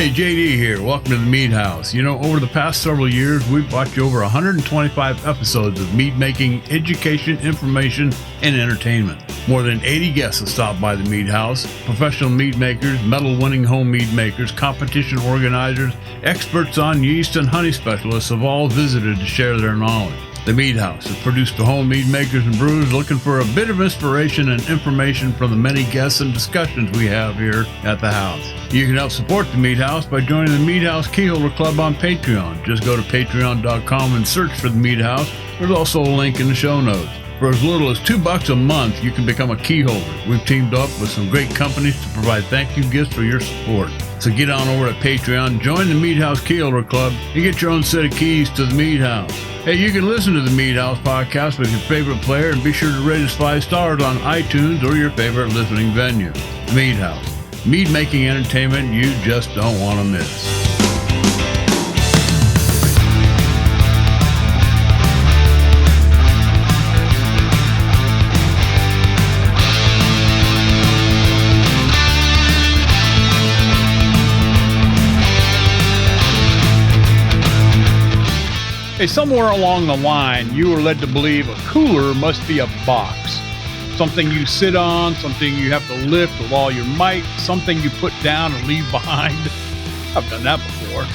Hey, JD here. Welcome to the Mead House. You know, over the past several years, we've brought you over 125 episodes of mead making, education, information, and entertainment. More than 80 guests have stopped by the Mead House. Professional mead makers, medal-winning home mead makers, competition organizers, experts on yeast and honey specialists have all visited to share their knowledge. The Mead House is produced for home mead makers and brewers looking for a bit of inspiration and information from the many guests and discussions we have here at the house. You can help support the Mead House by joining the Mead House Keyholder Club on Patreon. Just go to patreon.com and search for the Mead House. There's also a link in the show notes. For as little as $2 a month, you can become a key holder. We've teamed up with some great companies to provide thank you gifts for your support. So get on over to Patreon, join the Mead House Keyholder Club, and get your own set of keys to the Mead House. Hey, you can listen to the Mead House podcast with your favorite player and be sure to rate us 5 stars on iTunes or your favorite listening venue. Mead House. Mead making entertainment you just don't want to miss. Hey, somewhere along the line, you were led to believe a cooler must be a box. Something you sit on, something you have to lift with all your might, something you put down and leave behind. I've done that before.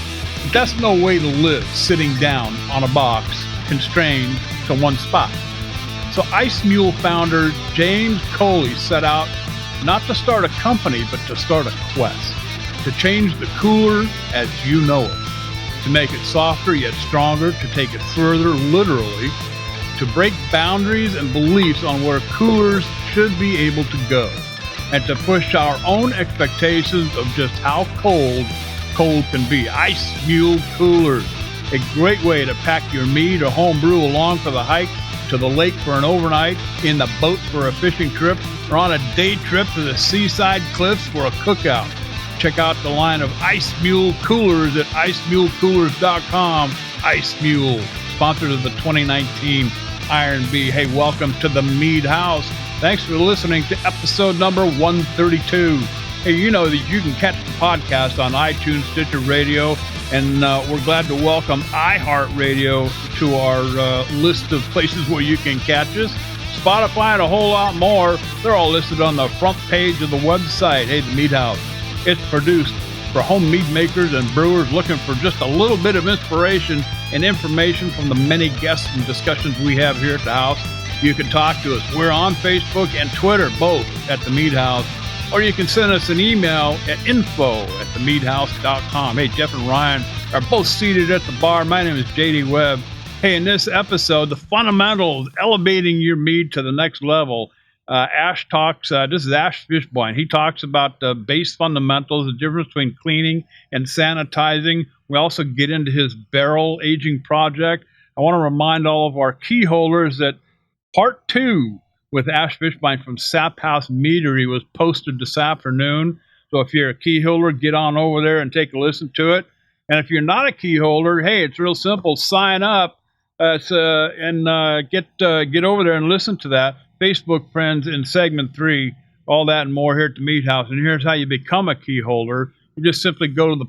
But that's no way to live, sitting down on a box, constrained to one spot. So Ice Mule founder James Coley set out not to start a company, but to start a quest. To change the cooler as you know it. To make it softer yet stronger, to take it further, literally, to break boundaries and beliefs on where coolers should be able to go, and to push our own expectations of just how cold can be. Ice Mule Coolers, a great way to pack your mead or home brew along for the hike, to the lake for an overnight, in the boat for a fishing trip, or on a day trip to the seaside cliffs for a cookout. Check out the line of Ice Mule Coolers at icemulecoolers.com. Ice Mule, sponsor of the 2019 Iron Bee. Hey, welcome to the Mead House. Thanks for listening to episode number 132. Hey, you know that you can catch the podcast on iTunes, Stitcher Radio, and we're glad to welcome iHeartRadio to our list of places where you can catch us. Spotify and a whole lot more. They're all listed on the front page of the website. Hey, the Mead House. It's produced for home mead makers and brewers looking for just a little bit of inspiration and information from the many guests and discussions we have here at the house. You can talk to us. We're on Facebook and Twitter, both at the Mead House. Or you can send us an email at info@themeadhouse.com. Hey, Jeff and Ryan are both seated at the bar. My name is JD Webb. Hey, in this episode, the fundamentals, elevating your mead to the next level. Ash talks, this is Ash Fishbein. He talks about the base fundamentals, the difference between cleaning and sanitizing. We also get into his barrel aging project. I want to remind all of our key holders that part 2 with Ash Fishbein from Sap House Meadery was posted this afternoon. So if you're a key holder, get on over there and take a listen to it. And if you're not a key holder, hey, it's real simple. Sign up and get over there and listen to that. Facebook friends in segment 3, all that and more here at the Mead House. And here's how you become a key holder. You just simply go to the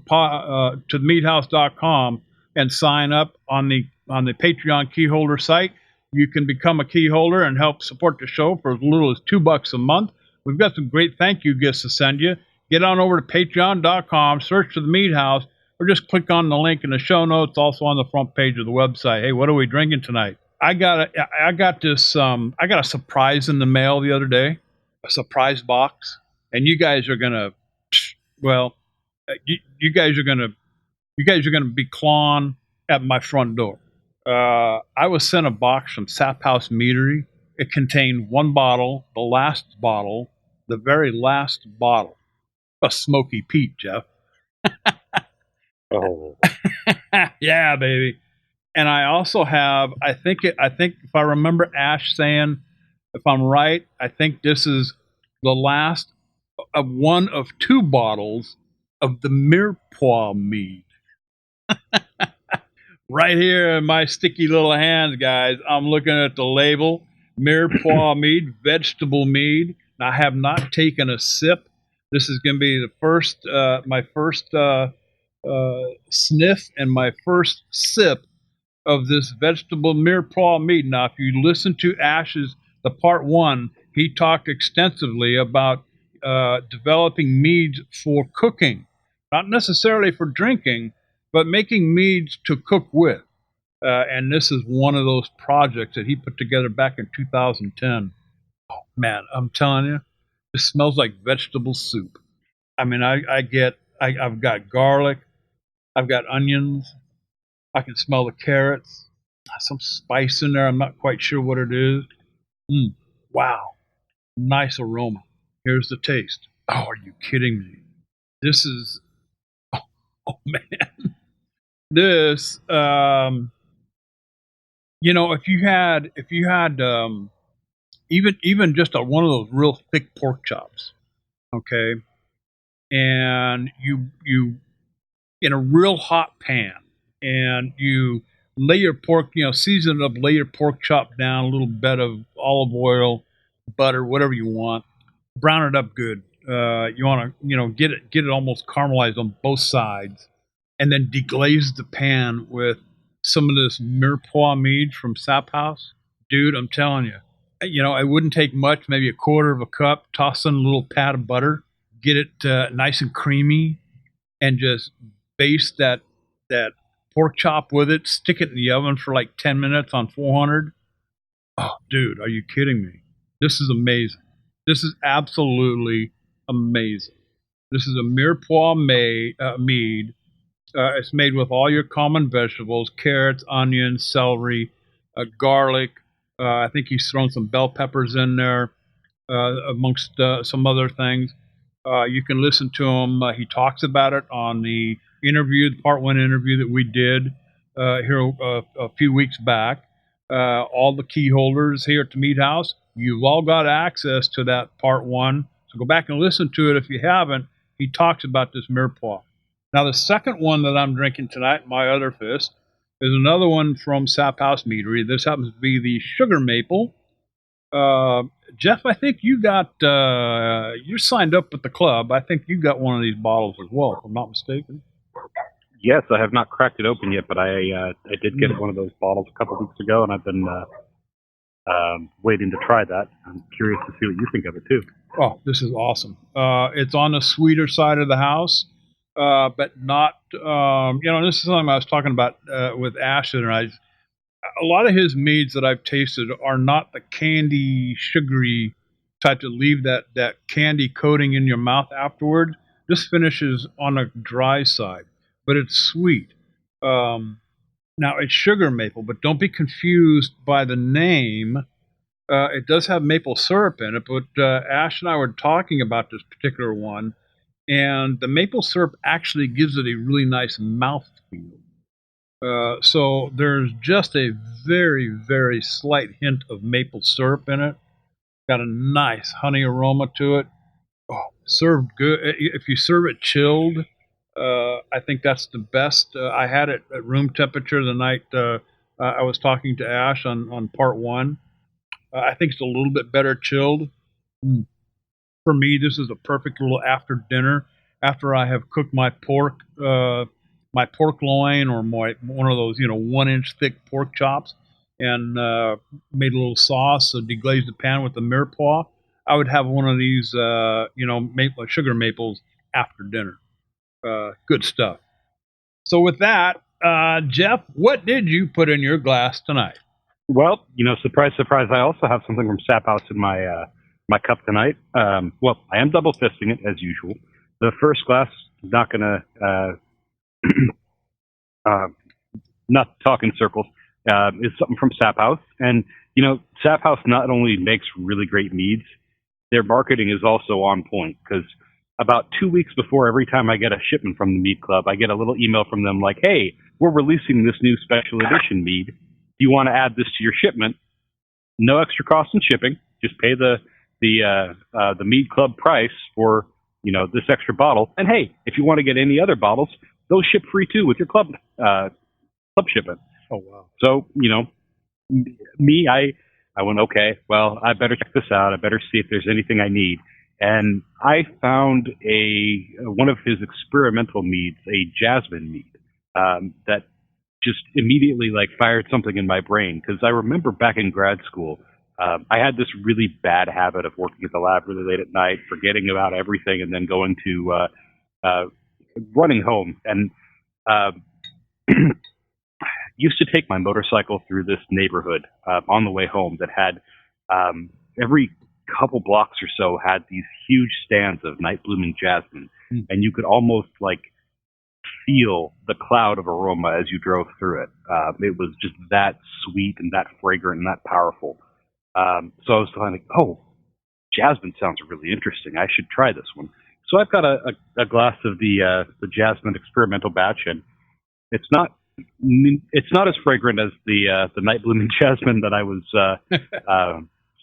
meadhouse.com and sign up on the Patreon key holder site. You can become a key holder and help support the show for as little as $2 a month. We've got some great thank you gifts to send you. Get on over to patreon.com, search for the Mead House, or just click on the link in the show notes, also on the front page of the website. Hey, what are we drinking tonight? I got a surprise in the mail the other day, a surprise box, and you guys are gonna, you guys are gonna be clawing at my front door. I was sent a box from Sap House Meadery. It contained one bottle, the very last bottle, a Smoky Pete, Jeff. Oh, yeah, baby. And I also have, I think if I remember Ash saying, if I'm right, I think this is the last of one of 2 bottles of the Mirepoix mead. Right here in my sticky little hands, guys, I'm looking at the label, Mirepoix mead, vegetable mead. I have not taken a sip. This is going to be the first, my first sniff and my first sip of this vegetable mirepoix mead. Now, if you listen to Ash's the part one, he talked extensively about developing meads for cooking, not necessarily for drinking, but making meads to cook with. And this is one of those projects that he put together back in 2010. Man, I'm telling you, it smells like vegetable soup. I mean, I've got garlic, I've got onions, I can smell the carrots, some spice in there. I'm not quite sure what it is. Mm, wow, nice aroma. Here's the taste. Oh, are you kidding me? This is, oh man, this. If you had even just one of those real thick pork chops, okay, and you in a real hot pan, and you lay your pork, season it up, lay your pork chop down, a little bit of olive oil, butter, whatever you want, brown it up good. You want to, get it almost caramelized on both sides, and then deglaze the pan with some of this mirepoix mead from Sap House. Dude, I'm telling you, it wouldn't take much, maybe a quarter of a cup, toss in a little pat of butter, get it nice and creamy, and just baste that pork chop with it. Stick it in the oven for like 10 minutes on 400. Oh, dude, are you kidding me? This is amazing. This is absolutely amazing. This is a mirepoix mead. It's made with all your common vegetables: carrots, onions, celery, garlic. I think he's thrown some bell peppers in there, amongst some other things. You can listen to him. He talks about it on the part one interview that we did here a few weeks back. All the key holders here at the Mead House, you've all got access to that part one. So go back and listen to it if you haven't. He talks about this mirepoix. Now, the second one that I'm drinking tonight, my other fist, is another one from Sap House Meadery. This happens to be the Sugar Maple. Uh, Jeff, I think you're signed up with the club. I think you got one of these bottles as well, if I'm not mistaken. Yes, I have not cracked it open yet, but I did get one of those bottles a couple of weeks ago, and I've been waiting to try that. I'm curious to see what you think of it too. Oh, this is awesome. It's on the sweeter side of the house, but not. This is something I was talking about with Ashton, and a lot of his meads that I've tasted are not the candy, sugary type to leave that candy coating in your mouth afterward. This finishes on a dry side, but it's sweet. Now, it's sugar maple, but don't be confused by the name. It does have maple syrup in it, but Ash and I were talking about this particular one, and the maple syrup actually gives it a really nice mouthfeel. So there's just a very, very slight hint of maple syrup in it. Got a nice honey aroma to it. Oh, served good. If you serve it chilled, I think that's the best. I had it at room temperature the night I was talking to Ash on part one. I think it's a little bit better chilled. Mm. For me, this is a perfect little after dinner. After I have cooked my pork loin or one of those 1 inch thick pork chops, and made a little sauce, so deglazed the pan with the mirepoix. I would have one of these, sugar maples after dinner. Good stuff. So with that, Jeff, what did you put in your glass tonight? Well, surprise, surprise, I also have something from Sap House in my cup tonight. Well, I am double fisting it as usual. The first glass, not gonna not talk in circles, is something from Sap House. And Sap House not only makes really great meads, their marketing is also on point, because about 2 weeks before every time I get a shipment from the Mead Club, I get a little email from them like, "Hey, we're releasing this new special edition mead. Do you want to add this to your shipment? No extra cost in shipping. Just pay the Mead Club price for this extra bottle. And hey, if you want to get any other bottles, those ship free too with your club shipment." Oh wow! So me, I went, okay. Well, I better check this out. I better see if there's anything I need. and I found a one of his experimental meads, a jasmine mead, that just immediately like fired something in my brain because I remember back in grad school, I had this really bad habit of working at the lab really late at night, forgetting about everything, and then going to uh, running home and. Uh, used to take my motorcycle through this neighborhood on the way home that had um, every couple blocks or so had these huge stands of night blooming jasmine, and you could almost like feel the cloud of aroma as you drove through it. It was just that sweet and that fragrant and that powerful. So I was like, oh, jasmine sounds really interesting. I should try this one. So I've got a glass of the jasmine experimental batch, and it's not as fragrant as the night blooming jasmine that I was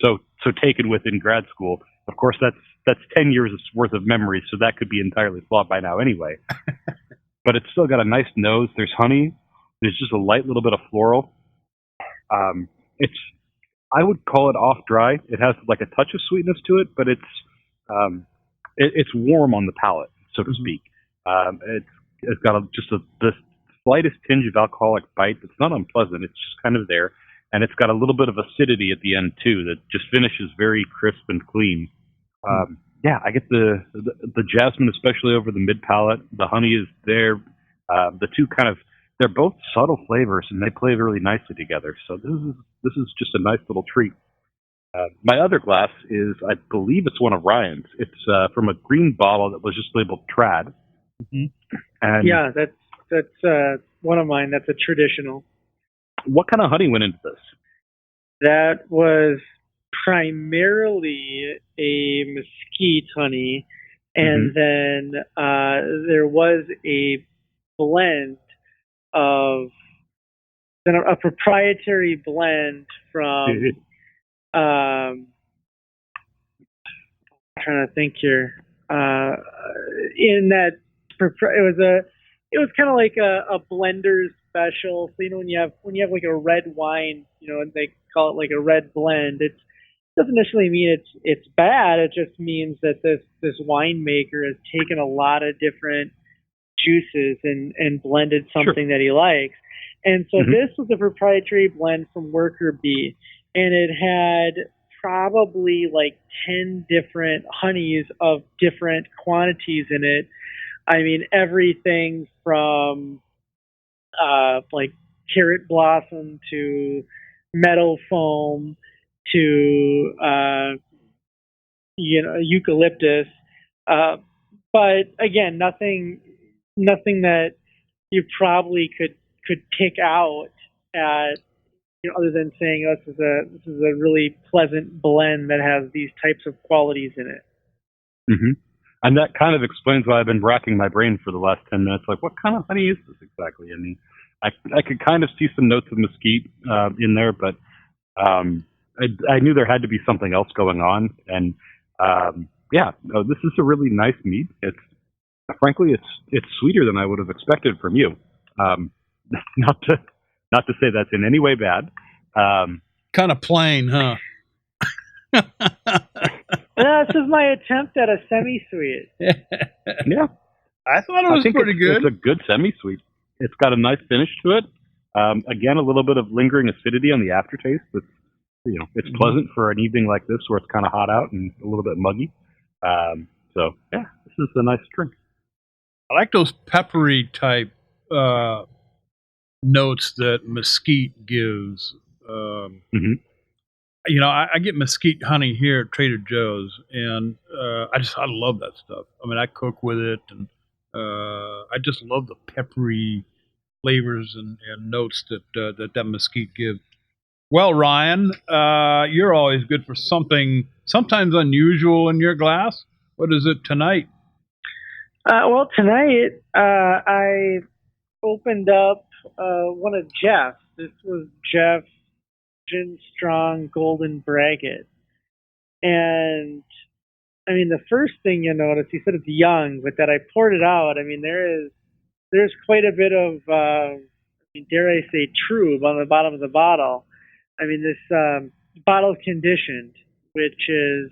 so taken with in grad school. Of course, that's 10 years worth of memory, so that could be entirely flawed by now anyway. But it's still got a nice nose. There's honey. There's just a light little bit of floral. It's I would call it off dry. It has like a touch of sweetness to it, but it's warm on the palate, so to speak. It's got the slightest tinge of alcoholic bite that's not unpleasant. It's just kind of there, and it's got a little bit of acidity at the end too that just finishes very crisp and clean. Yeah, I get the jasmine, especially over the mid palate. The honey is there. The two they're both subtle flavors and they play really nicely together. So this is just a nice little treat. My other glass is, I believe it's one of Ryan's. It's from a green bottle that was just labeled Trad. Mm-hmm. And yeah, that's one of mine. That's a traditional. What kind of honey went into this? That was primarily a mesquite honey, and then there was a blend of a proprietary blend from. I'm trying to think here. In that, it was kind of like a blender's special. So when you have like a red wine, and they call it like a red blend, it doesn't necessarily mean it's bad. It just means that this winemaker has taken a lot of different juices and blended something that he likes. And so this was a proprietary blend from Worker Bee, and it had probably like 10 different honeys of different quantities in it. I mean, everything from like carrot blossom to meadow foam to eucalyptus, but again, nothing that you probably could pick out at other than saying, oh, this is a really pleasant blend that has these types of qualities in it. Mm-hmm. And that kind of explains why I've been racking my brain for the last 10 minutes. Like, what kind of honey is this exactly? I mean, I could kind of see some notes of mesquite in there, but I knew there had to be something else going on. And this is a really nice mead. Frankly, it's sweeter than I would have expected from you. Not to say that's in any way bad. Kind of plain, huh? This is my attempt at a semi-sweet. Yeah. I thought it was pretty good. It's a good semi-sweet. It's got a nice finish to it. Again, a little bit of lingering acidity on the aftertaste. It's pleasant for an evening like this where it's kind of hot out and a little bit muggy. This is a nice drink. I like those peppery type notes that mesquite gives. I get mesquite honey here at Trader Joe's, and I love that stuff. I mean, I cook with it, and I just love the peppery flavors and notes that mesquite gives. Well, Ryan, you're always good for something sometimes unusual in your glass. What is it tonight? Well, tonight I opened up one of Jeff's. This was Jeff's Gin Strong Golden Braggot. And, I mean, the first thing you notice, he said it's young, but that I poured it out, I mean, there's quite a bit of, dare I say, trube on the bottom of the bottle. I mean, this bottle's conditioned, which is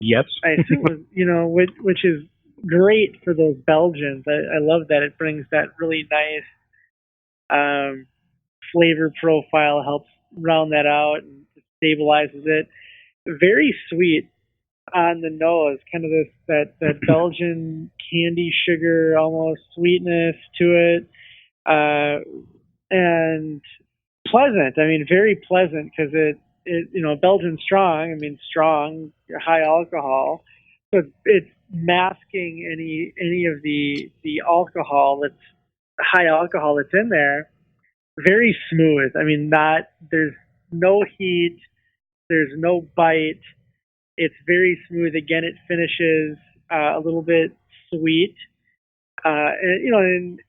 Yes. I assume it was, which is great for those Belgians. I love that it brings that really nice flavor profile, helps round that out and stabilizes it. Very sweet on the nose, kind of that Belgian candy sugar almost sweetness to it, and pleasant. I mean, very pleasant because it Belgian strong. I mean, strong, high alcohol, so it's masking any of the alcohol that's high alcohol that's in there. Very smooth. I mean, not there's no heat, there's no bite. It's very smooth. Again, it finishes a little bit sweet, and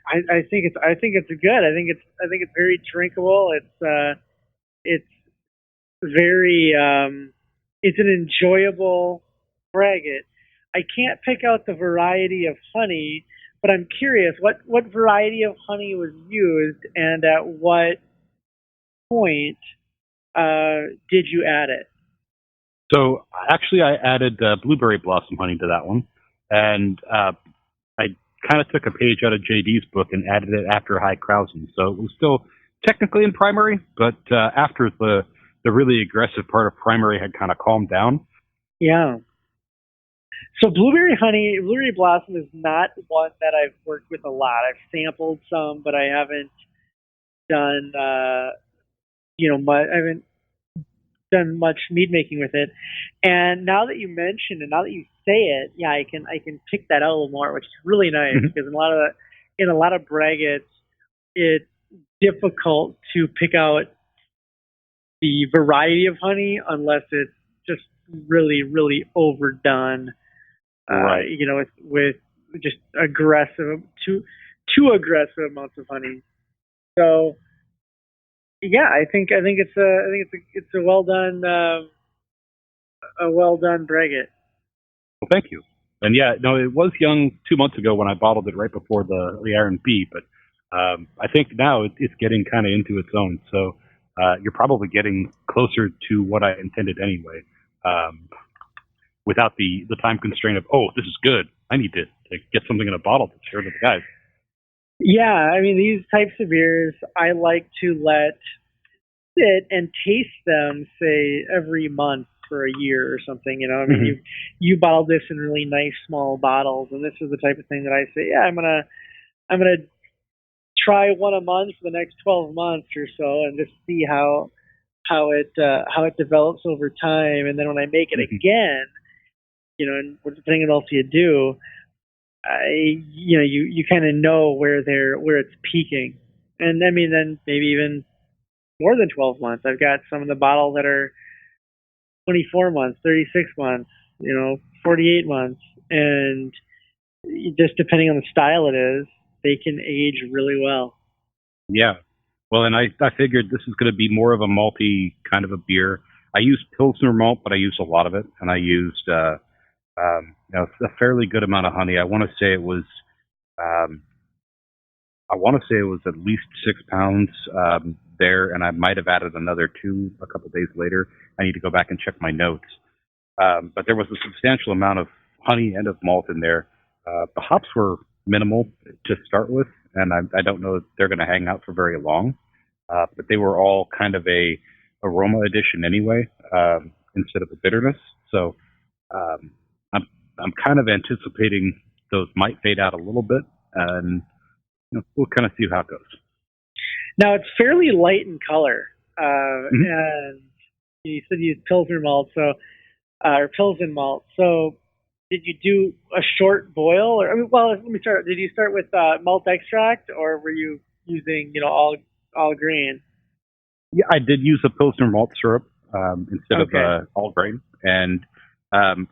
I think it's good. I think it's very drinkable. It's very it's an enjoyable braggot. I can't pick out the variety of honey, but I'm curious what variety of honey was used and at what point did you add it? So actually, I added blueberry blossom honey to that one, and I kind of took a page out of JD's book and added it after High Krausen. So it was still technically in primary, but after the really aggressive part of primary had kind of calmed down. Yeah. So blueberry blossom is not one that I've worked with a lot. I've sampled some, but I haven't done I haven't done much mead making with it. And now that you mention and now that you say it, yeah, I can pick that out a little more, which is really nice because in a lot of braggots, it's difficult to pick out the variety of honey unless it's just really, really overdone. Right. With just aggressive, too aggressive amounts of honey. So yeah, I think it's a well done braggot. Well, thank you. And yeah, no, it was young 2 months ago when I bottled it right before the R&B, but I think now it's getting kind of into its own. So you're probably getting closer to what I intended anyway, without the time constraint of, oh, this is good. I need to get something in a bottle to share with the guys. Yeah, I mean, these types of beers, I like to let sit and taste them, say, every month for a year or something. I mean, you bottle this in really nice small bottles, and this is the type of thing that I say, yeah, I'm gonna try one a month for the next 12 months or so, and just see how it develops over time. And then when I make it again, and depending on what else you do, you kind of know where it's peaking. And I mean, then maybe even more than 12 months. I've got some of the bottles that are 24 months, 36 months, 48 months. And just depending on the style it is, they can age really well. Yeah. Well, and I figured this is going to be more of a malty kind of a beer. I used Pilsner malt, but I used a lot of it. And I used a fairly good amount of honey. I want to say it was at least 6 pounds there, and I might have added another 2 a couple days later. I need to go back and check my notes. But there was a substantial amount of honey and of malt in there. The hops were minimal to start with, and I don't know if they're going to hang out for very long. But they were all kind of a aroma addition anyway, instead of a bitterness. So I'm kind of anticipating those might fade out a little bit, and we'll kind of see how it goes. Now it's fairly light in color, and you said you used Pilsner malt, or Pilsen malt. So did you do a short boil, or let me start. Did you start with malt extract, or were you using all grain? Yeah, I did use a Pilsner malt syrup instead of all grain, and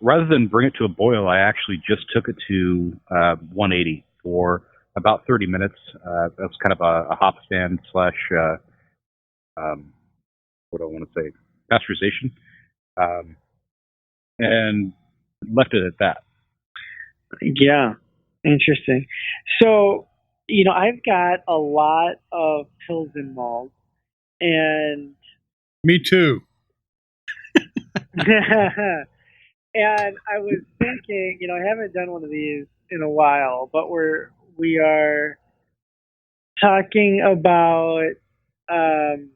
rather than bring it to a boil, I actually just took it to 180 for about 30 minutes. That was kind of a hop stand / what do I want to say, pasteurization, and left it at that. Yeah, interesting. So, I've got a lot of Pilsen malt, and me too. And I was thinking, I haven't done one of these in a while, but we are talking about um,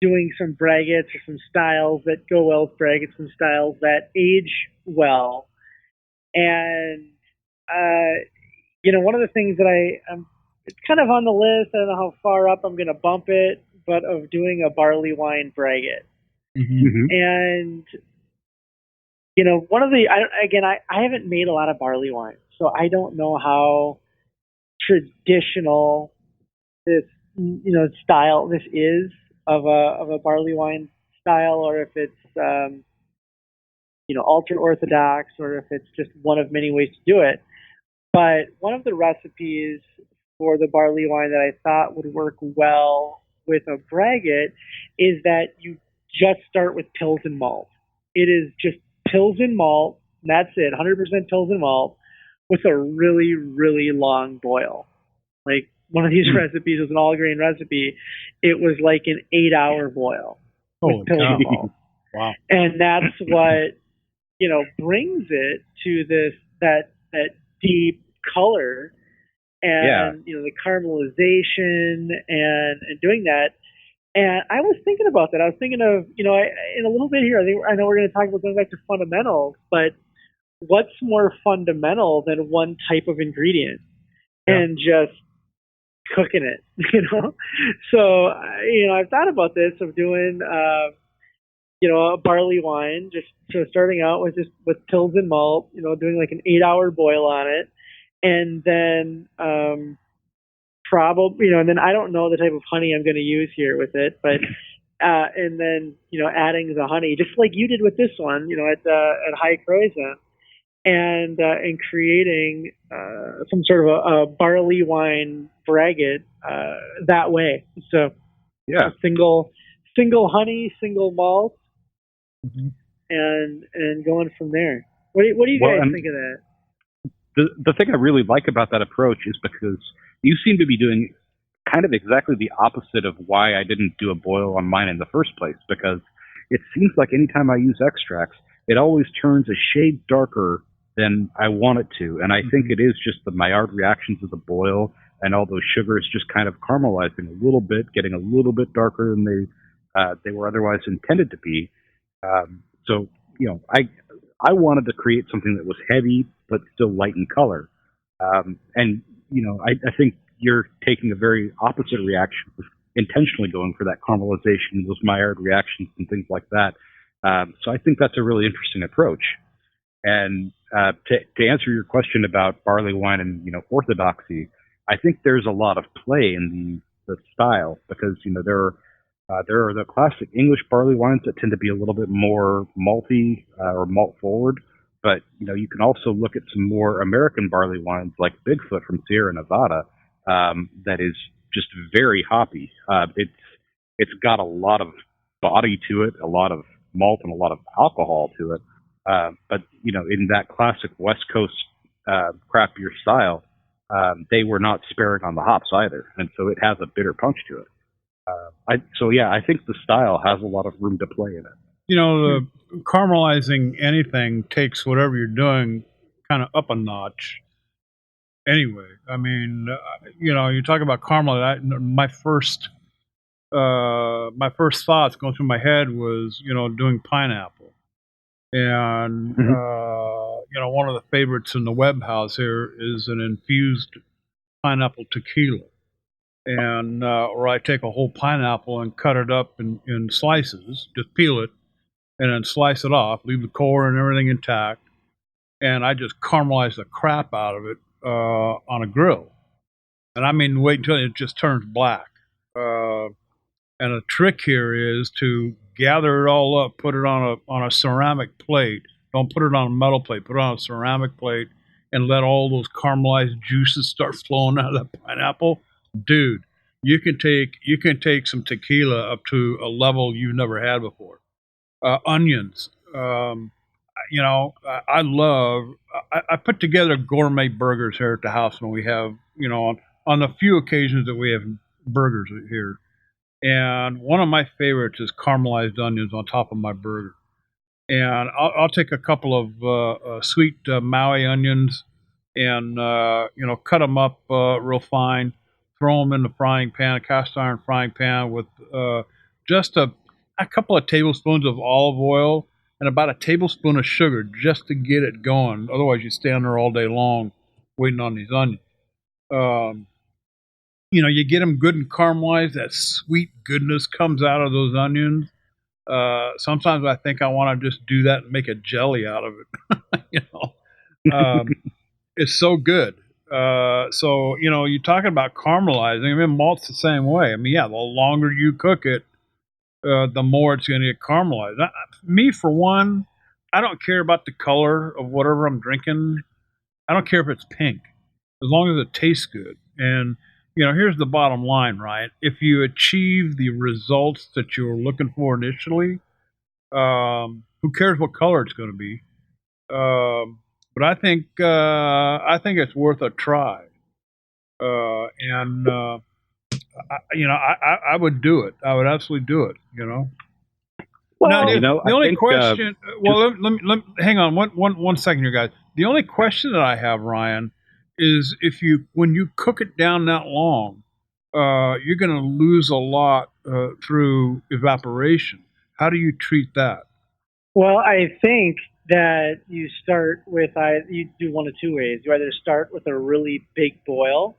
doing some braggots or some styles that go well with braggots, some styles that age well. And one of the things that it's kind of on the list. I don't know how far up I'm going to bump it, but of doing a barley wine braggot. Mm-hmm. Mm-hmm. And one of I haven't made a lot of barley wine, so I don't know how traditional this style this is of a barley wine style, or if it's ultra orthodox, or if it's just one of many ways to do it. But one of the recipes for the barley wine that I thought would work well with a braggot is that you just start with pills and malt. It is just pills and malt. And that's it, 100% pills and malt with a really, really long boil. Like one of these recipes was an all grain recipe. It was like an 8-hour boil with pills and malt. Wow. And that's what, brings it to that deep color and the caramelization and doing that. And I was thinking about that. I was thinking of in a little bit here. I know we're going to talk about going back to fundamentals, but what's more fundamental than one type of ingredient and just cooking it? So I've thought about this of doing a barley wine, just starting out with pills and malt, doing like an 8-hour boil on it, and then probably, and then I don't know the type of honey I'm going to use here with it, but and then adding the honey just like you did with this one, at High Croissant, and creating some sort of a barley wine braggot that way. So single honey, single malt. Mm-hmm. And going from there. What do you guys think of that? The thing I really like about that approach is because you seem to be doing kind of exactly the opposite of why I didn't do a boil on mine in the first place, because it seems like anytime I use extracts, it always turns a shade darker than I want it to. And I think it is just the Maillard reactions of the boil and all those sugars just kind of caramelizing a little bit, getting a little bit darker than they were otherwise intended to be. So, I wanted to create something that was heavy but still light in color. And, I think you're taking a very opposite reaction, intentionally going for that caramelization, those Maillard reactions and things like that. So I think that's a really interesting approach. And to answer your question about barley wine and, orthodoxy, I think there's a lot of play in the style because, there are the classic English barley wines that tend to be a little bit more malty or malt forward, but you can also look at some more American barley wines like Bigfoot from Sierra Nevada that is just very hoppy. It's got a lot of body to it, a lot of malt, and a lot of alcohol to it. But in that classic West Coast craft beer style, they were not sparing on the hops either, and so it has a bitter punch to it. I think the style has a lot of room to play in it. The caramelizing anything takes whatever you're doing kind of up a notch. Anyway, I mean, you talk about caramel. My first thoughts going through my head was, doing pineapple, and one of the favorites in the Webb house here is an infused pineapple tequila. And or I take a whole pineapple and cut it up in slices, just peel it, and then slice it off, leave the core and everything intact, and I just caramelize the crap out of it on a grill. And I mean, wait until it just turns black. And the trick here is to gather it all up, put it on a ceramic plate. Don't put it on a metal plate. Put it on a ceramic plate, and let all those caramelized juices start flowing out of the pineapple. Dude, you can take some tequila up to a level you've never had before. Onions, I love. I put together gourmet burgers here at the house when we have, on the few occasions that we have burgers here. And one of my favorites is caramelized onions on top of my burger. and I'll take a couple of sweet Maui onions and cut them up real fine. Throw them in the frying pan, a cast iron frying pan with just a couple of tablespoons of olive oil and about a tablespoon of sugar just to get it going. Otherwise, you stand there all day long waiting on these onions. Um, you get them good and caramelized. That sweet goodness comes out of those onions. Sometimes I think I want to just do that and make a jelly out of it. It's so good. So you're talking about caramelizing. I mean, malt's the same way. I mean, yeah, the longer you cook it, the more it's going to get caramelized. Me, for one, I don't care about the color of whatever I'm drinking. I don't care if it's pink, as long as it tastes good. And here's the bottom line, right? If you achieve the results that you were looking for initially, who cares what color it's going to be? But I think it's worth a try. And I would do it. I would absolutely do it. Well, Now, the only think, question. Well, let me hang on one second here, guys. The only question that I have, Ryan, is when you cook it down that long, you're going to lose a lot through evaporation. How do you treat that? well, I think that you start with you do one of two ways. You either start with a really big boil,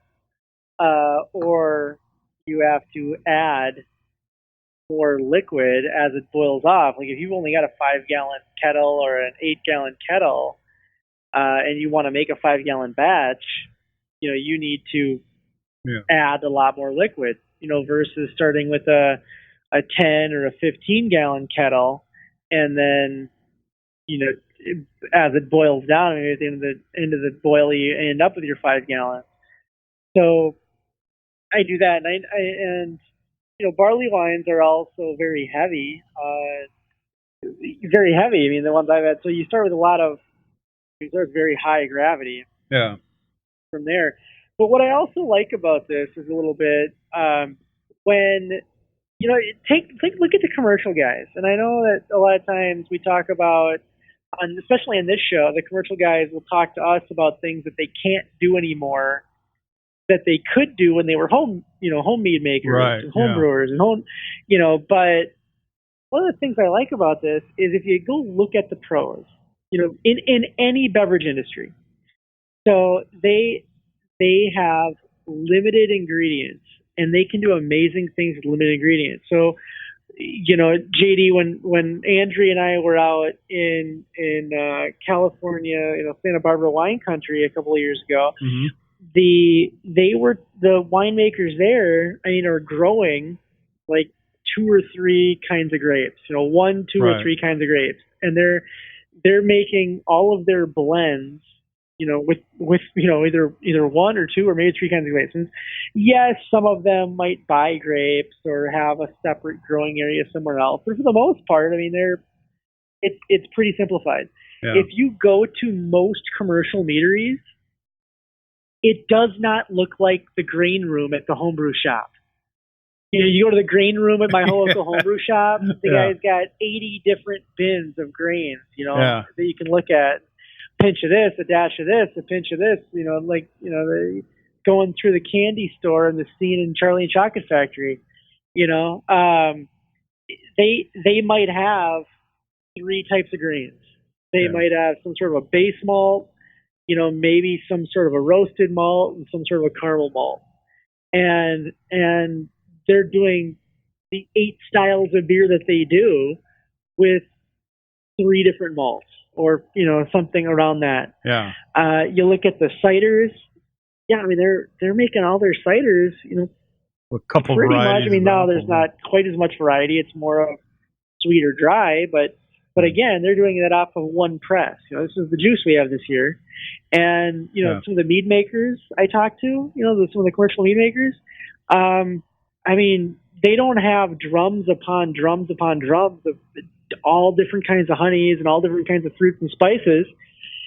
or you have to add more liquid as it boils off. Like if you've only got a 5-gallon kettle or an 8-gallon kettle, and you want to make a 5-gallon batch, you need to add a lot more liquid, versus starting with a 10 or a 15-gallon kettle, and then, as it boils down, I mean, at the end of the boil, you end up with your 5 gallons. So I do that, and barley wines are also very heavy. Very heavy. I mean, the ones I've had. So you start with very high gravity. Yeah. From there. But what I also like about this is a little bit when take a look at the commercial guys, and I know that a lot of times we talk about, especially on this show, the commercial guys will talk to us about things that they can't do anymore that they could do when they were home mead makers, right, and home brewers and But one of the things I like about this is if you go look at the pros, in any beverage industry, so they have limited ingredients and they can do amazing things with limited ingredients. So, JD, when Andrea and I were out in California, Santa Barbara wine country a couple of years ago, mm-hmm. the winemakers there, are growing like 2 or 3 kinds of grapes, 1, 2, right. or 3 kinds of grapes, and they're making all of their blends, with either 1 or 2 or maybe 3 kinds of grapes. And yes, some of them might buy grapes or have a separate growing area somewhere else, but for the most part, I mean, it's pretty simplified. Yeah. If you go to most commercial meaderies, it does not look like the grain room at the homebrew shop. You go to the grain room at my local homebrew shop, the guy's got 80 different bins of grains, that you can look at. Pinch of this, a dash of this, a pinch of this, going through the candy store and the scene in Charlie and Chocolate Factory, they might have 3 types of grains. They might have some sort of a base malt, maybe some sort of a roasted malt and some sort of a caramel malt. And they're doing the 8 styles of beer that they do with 3 different malts, or something around that. Yeah. You look at the ciders. Yeah, I mean they're making all their ciders, a couple pretty varieties. much. I mean, now there's not quite as much variety. It's more of sweet or dry, but again, they're doing that off of one press. This is the juice we have this year, and some of the mead makers I talked to, some of the commercial mead makers. I mean, they don't have drums upon drums upon drums of all different kinds of honeys and all different kinds of fruits and spices.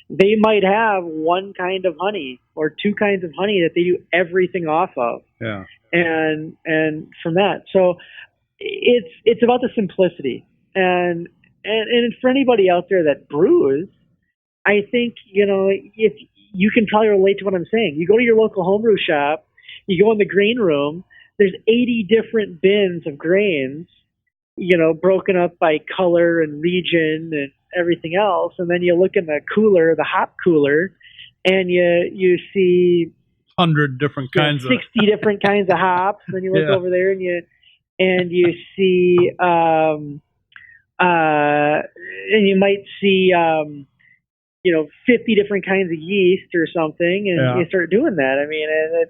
They might have 1 kind of honey or 2 kinds of honey that they do everything off of. Yeah. And from that, so it's about the simplicity, and and for anybody out there that brews, I think, if you can probably relate to what I'm saying. You go to your local homebrew shop, you go in the grain room, there's 80 different bins of grains, broken up by color and region and everything else. And then you look in the cooler, the hop cooler, and you see 100 different kinds 60 different kinds of hops. Then you look over there and you see and you might see 50 different kinds of yeast or something, and you start doing that. I mean, and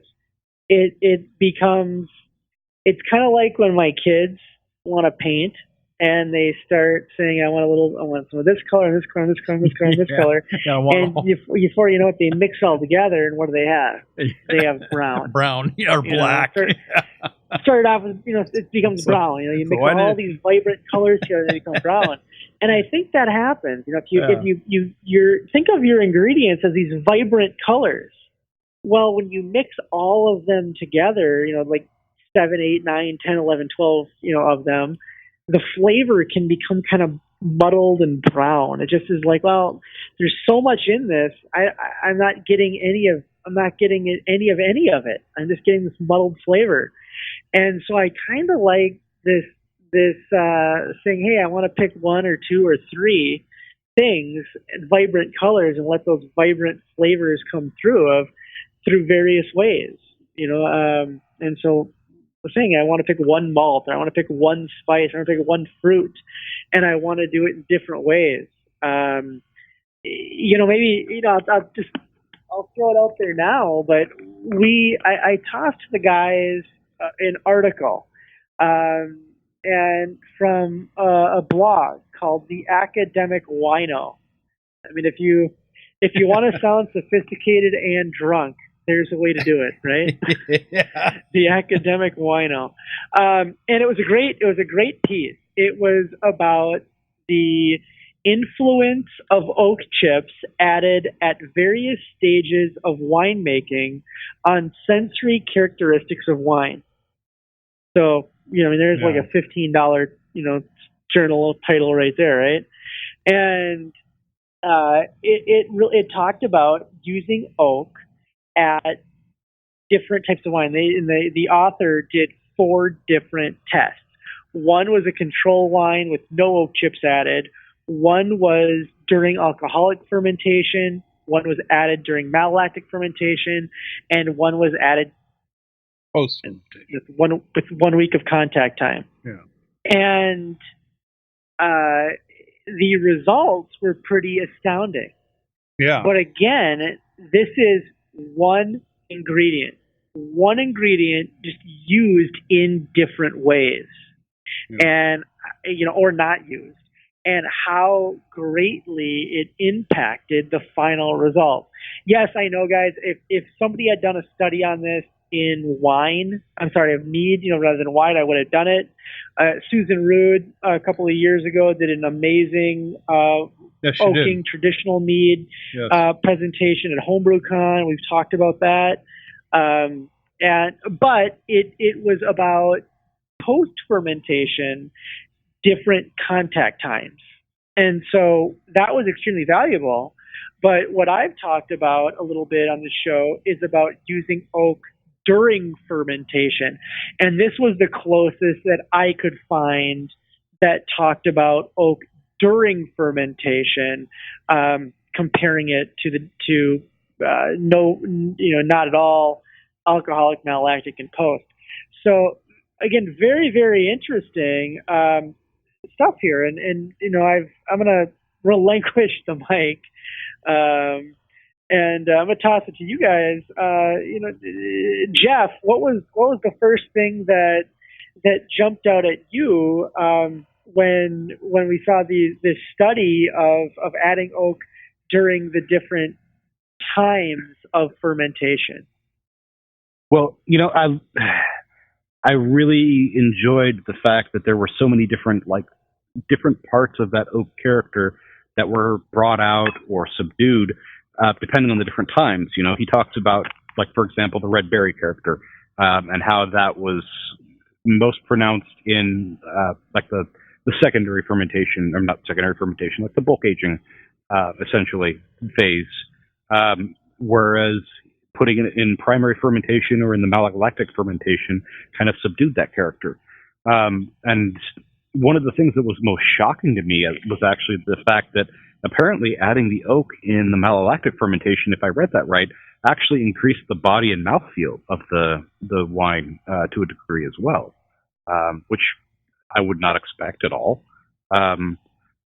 it becomes, it's kind of like when my kids want to paint and they start saying, I want some of this color and this color and this color and this color and this color. And before you know it, they mix all together, and what do they have? They have brown. Brown, or black. Start off with, it becomes brown. You mix all these vibrant colors together and they become brown. And I think that happens. If you think of your ingredients as these vibrant colors, well, when you mix all of them together, like 7, 8, 9, 10, 11, 12, of them, the flavor can become kind of muddled and brown. It just is like, well, there's so much in this. I'm not getting any of it. I'm just getting this muddled flavor. And so I kind of like this saying, hey, I want to pick 1 or 2 or 3 things, vibrant colors, and let those vibrant flavors come through various ways, and so the thing, I want to pick 1 malt, or I want to pick 1 spice, or I want to pick 1 fruit, and I want to do it in different ways. Maybe, I'll throw it out there now, but I tossed the guys an article, and from a blog called The Academic Wino. I mean, if you want to sound sophisticated and drunk, there's a way to do it, right? Yeah. The Academic Wino. And it was a great piece. It was about the influence of oak chips added at various stages of winemaking on sensory characteristics of wine. So, there's like a $15, journal title right there, right? And it talked about using oak at different types of wine. The author did 4 different tests. One was a control wine with no oak chips added. One was during alcoholic fermentation. One was added during malolactic fermentation, and one was added post with 1 week of contact time. Yeah. And the results were pretty astounding. Yeah. But again, this is one ingredient just used in different ways, and or not used, and how greatly it impacted the final result. Yes, I know, guys, if somebody had done a study on this in mead, rather than wine, I would have done it. Susan Rood, a couple of years ago, did an amazing oaking traditional mead presentation at HomebrewCon. We've talked about that. But it was about post-fermentation, different contact times. And so that was extremely valuable. But what I've talked about a little bit on the show is about using oak during fermentation. And this was the closest that I could find that talked about oak during fermentation, comparing it to not at all alcoholic, malolactic, and post. So again, very, very interesting stuff here. And I'm going to relinquish the mic, and I'm going to toss it to you guys. Jeff, what was the first thing that jumped out at you when we saw this study of adding oak during the different times of fermentation? Well, I really enjoyed the fact that there were so many different parts of that oak character that were brought out or subdued depending on the different times. He talks about, for example, the red berry character and how that was most pronounced in the the secondary fermentation, or not secondary fermentation, like the bulk aging, essentially phase. Whereas putting it in primary fermentation or in the malolactic fermentation kind of subdued that character. And one of the things that was most shocking to me was actually the fact that apparently adding the oak in the malolactic fermentation, if I read that right, actually increased the body and mouthfeel of the wine to a degree as well, which I would not expect at all.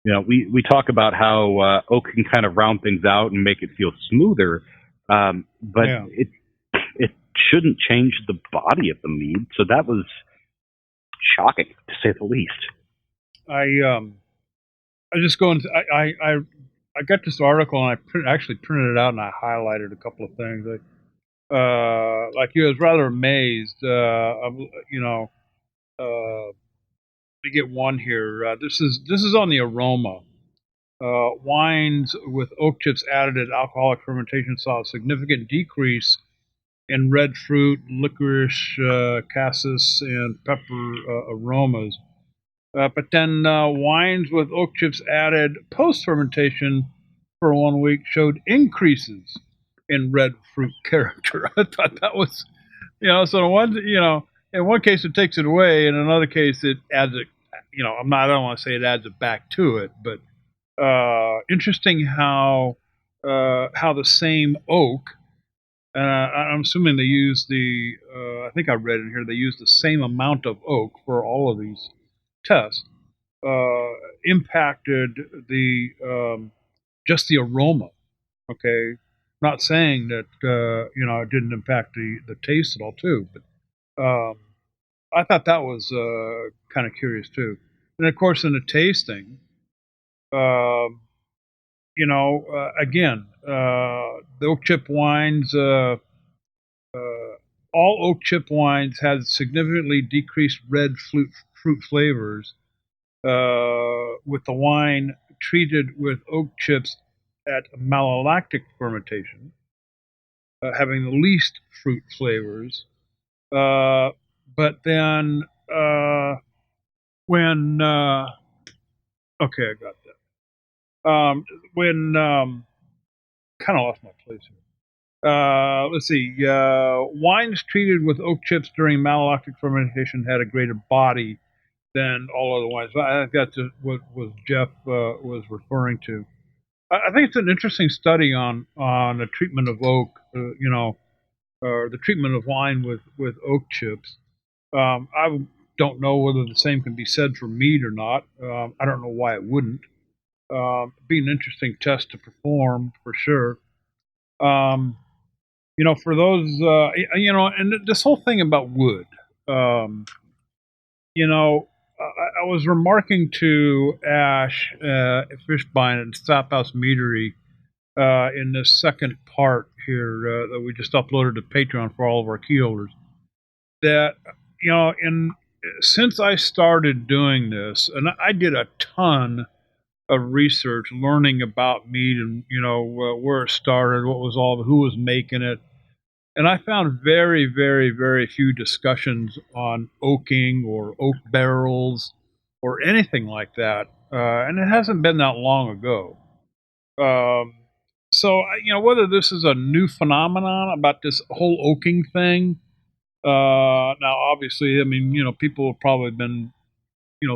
We talk about how oak can kind of round things out and make it feel smoother, but Yeah. it shouldn't change the body of the mead. So that was shocking, to say the least. I just go into I got this article and I actually printed it out and I highlighted a couple of things. Like you, I was rather amazed. To get one here. This is on the aroma. Wines with oak chips added at alcoholic fermentation saw a significant decrease in red fruit, licorice, cassis, and pepper aromas. But then wines with oak chips added post-fermentation for 1 week showed increases in red fruit character. I thought that was, in one case it takes it away, in another case it adds it. I don't want to say it adds it back to it, but interesting how the same oak. I'm assuming they use I think I read in here they use the same amount of oak for all of these tests, impacted just the aroma. Okay, not saying that it didn't impact the taste at all too, but I thought that was kind of curious too. And of course, in the tasting, again, the oak chip wines. All oak chip wines had significantly decreased red fruit flavors, with the wine treated with oak chips at malolactic fermentation, having the least fruit flavors. But then when okay, I got that. When kind of lost my place here. Let's see. Wines treated with oak chips during malolactic fermentation had a greater body than all other wines. I think that's what Jeff was referring to. I think it's an interesting study on the treatment of oak, or the treatment of wine with oak chips. I don't know whether the same can be said for mead or not. I don't know why it wouldn't. It'd be an interesting test to perform for sure. For those, and this whole thing about wood, I was remarking to Ash Fishbein at Saphouse Meadery in this second part here that we just uploaded to Patreon for all of our key holders that, since I started doing this, and I did a ton of research learning about mead and, where it started, who was making it. And I found very, very, very few discussions on oaking or oak barrels or anything like that. And it hasn't been that long ago. So, whether this is a new phenomenon about this whole oaking thing. Now, obviously, people have probably been,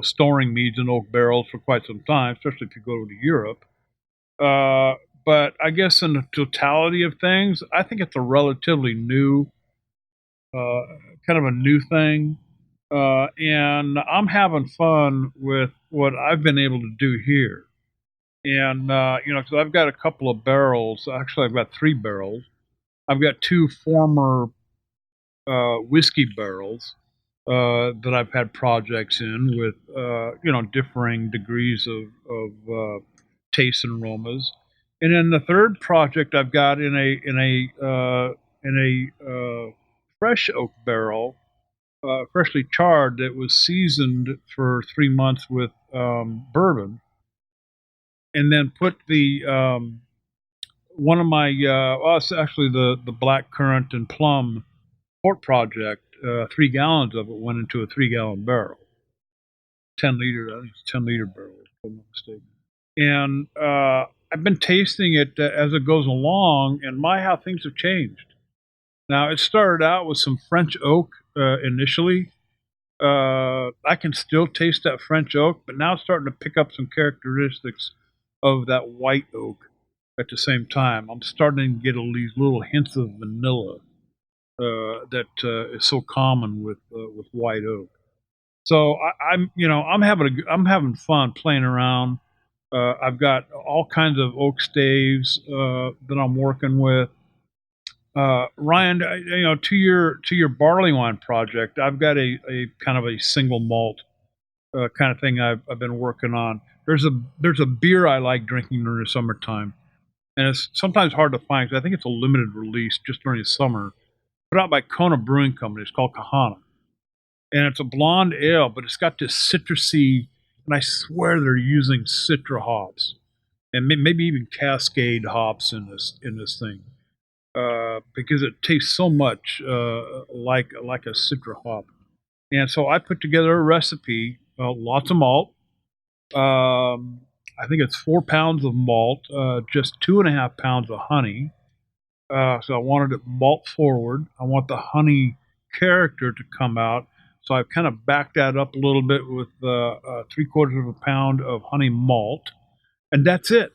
storing meads in oak barrels for quite some time, especially if you go to Europe. But I guess in the totality of things, I think it's a relatively new, kind of a new thing. And I'm having fun with what I've been able to do here. And, because I've got a couple of barrels. Actually, I've got 3 barrels. I've got 2 former whiskey barrels that I've had projects in with, differing degrees of tastes and aromas. And then the third project I've got in a fresh oak barrel, freshly charred, that was seasoned for 3 months with bourbon, and then put the one of my it's actually the black currant and plum port project. 3 gallons of it went into a 3-gallon barrel. 10 liter. I think it's 10 liter barrel, if I'm not mistaken. And I've been tasting it as it goes along, and my how things have changed. Now it started out with some French oak initially. I can still taste that French oak, but now it's starting to pick up some characteristics of that white oak. At the same time, I'm starting to get these little hints of vanilla that is so common with white oak. So I'm having fun playing around. I've got all kinds of oak staves that I'm working with. Ryan, to your barley wine project, I've got a kind of a single malt kind of thing I've been working on. There's a beer I like drinking during the summertime, and it's sometimes hard to find because I think it's a limited release just during the summer. Put out by Kona Brewing Company. It's called Kahana, and it's a blonde ale, but it's got this citrusy, and I swear they're using Citra hops and maybe even Cascade hops in this thing because it tastes so much like a Citra hop. And so I put together a recipe, lots of malt. I think it's 4 pounds of malt, just 2.5 pounds of honey. So I wanted it malt forward. I want the honey character to come out. So I've kind of backed that up a little bit with 3/4 of a pound of honey malt, and that's it.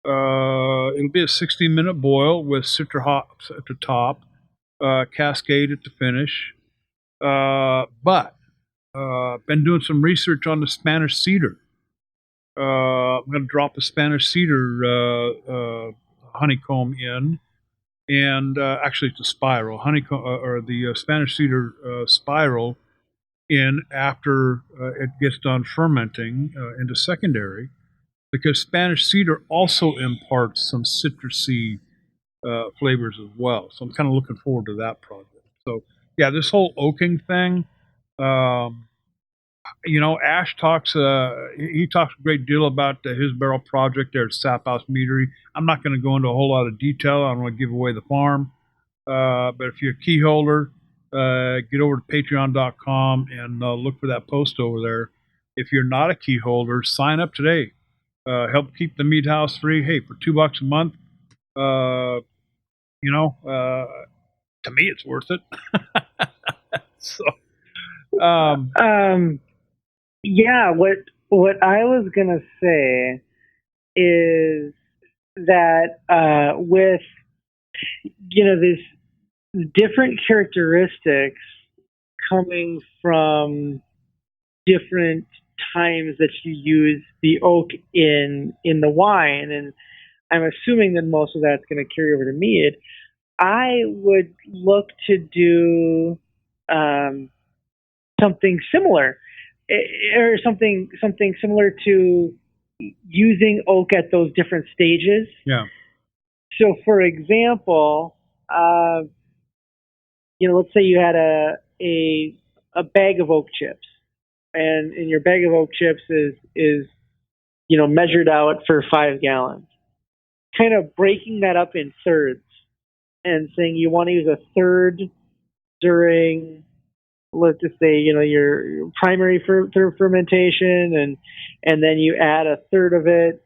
It'll be a 60-minute boil with citra hops at the top, Cascade at the finish. But been doing some research on the Spanish cedar. I'm going to drop the Spanish cedar honeycomb in, and actually it's a spiral honeycomb or the Spanish cedar spiral in after it gets done fermenting into secondary, because Spanish cedar also imparts some citrusy flavors as well. So I'm kind of looking forward to that project. So yeah, this whole oaking thing. Um, Ash talks. He talks a great deal about his barrel project there at Sap House Meadery. I'm not going to go into a whole lot of detail. I don't want to give away the farm. But if you're a key holder, get over to patreon.com and look for that post over there. If you're not a key holder, sign up today. Help keep the Mead House free. Hey, for $2 a month, to me, it's worth it. So, yeah, what I was gonna say is that with this different characteristics coming from different times that you use the oak in the wine, and I'm assuming that most of that's going to carry over to mead. I would look to do something similar, or something similar to using oak at those different stages. Yeah. So, for example, let's say you had a bag of oak chips, and your bag of oak chips is measured out for 5 gallons. Kind of breaking that up in thirds and saying you want to use a third during, let's just say, your primary fermentation, and then you add a third of it.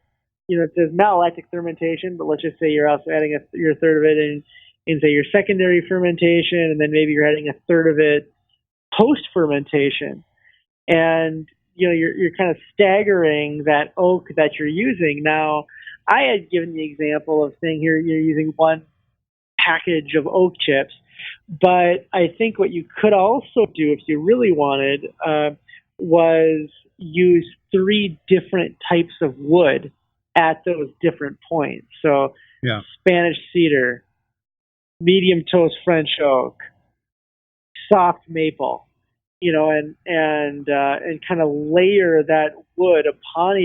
It says malolactic fermentation, but let's just say you're also adding your third of it in say your secondary fermentation, and then maybe you're adding a third of it post fermentation, and you're kind of staggering that oak that you're using. Now, I had given the example of saying here you're using one package of oak chips, but I think what you could also do, if you really wanted, was use 3 different types of wood at those different points. So yeah. Spanish cedar, medium toast French oak, soft maple, and kind of layer that wood upon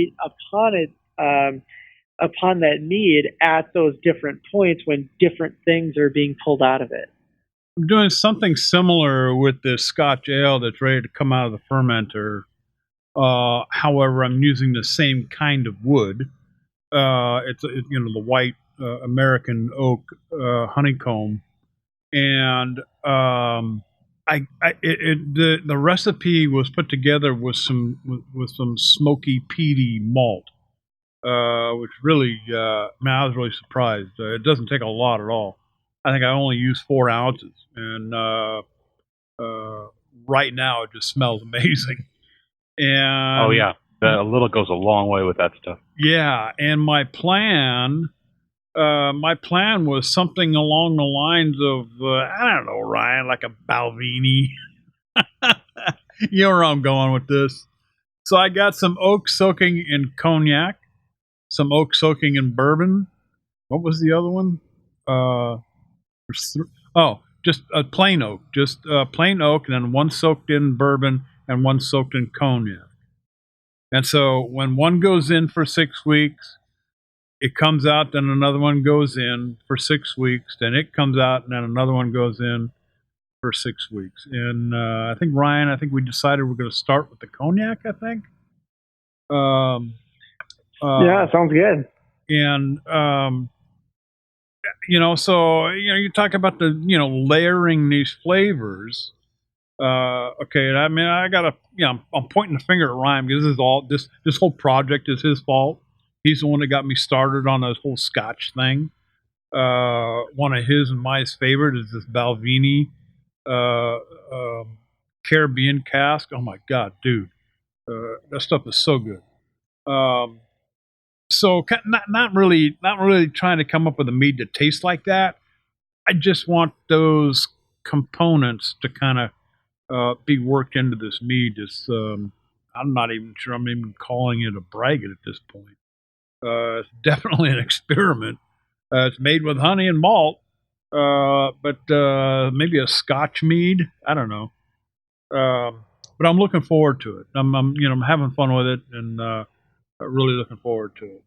that mead at those different points when different things are being pulled out of it. I'm doing something similar with this Scotch ale that's ready to come out of the fermenter. However, I'm using the same kind of wood. It's the white American oak honeycomb, and the recipe was put together with some smoky peaty malt, which really, man, I was really surprised. It doesn't take a lot at all. I think I only used 4 ounces, and right now it just smells amazing. And Oh yeah, a little goes a long way with that stuff. yeah, and my plan was something along the lines of I don't know, Ryan, like a Balvenie. You know where I'm going with this. So I got some oak soaking in cognac, some oak soaking in bourbon. What was the other one? Just a plain oak, plain oak, and then one soaked in bourbon and one soaked in cognac. And so when one goes in for 6 weeks, it comes out, then another one goes in for 6 weeks, then it comes out, and then another one goes in for 6 weeks. And I think, Ryan, we decided we're going to start with the cognac, I think. Yeah, sounds good. And, so, you talk about the, layering these flavors. Okay, I mean, I got to, I'm pointing the finger at Ryan because this whole project is his fault. He's the one that got me started on this whole Scotch thing. One of his and my favorite is this Balvenie Caribbean cask. Oh my God, dude, that stuff is so good. So not really trying to come up with a mead that tastes like that. I just want those components to kind of be worked into this mead. I'm not even sure I'm even calling it a braggot at this point. It's definitely an experiment. It's made with honey and malt, but maybe a Scotch mead. I don't know. But I'm looking forward to it. I'm having fun with it, and really looking forward to it.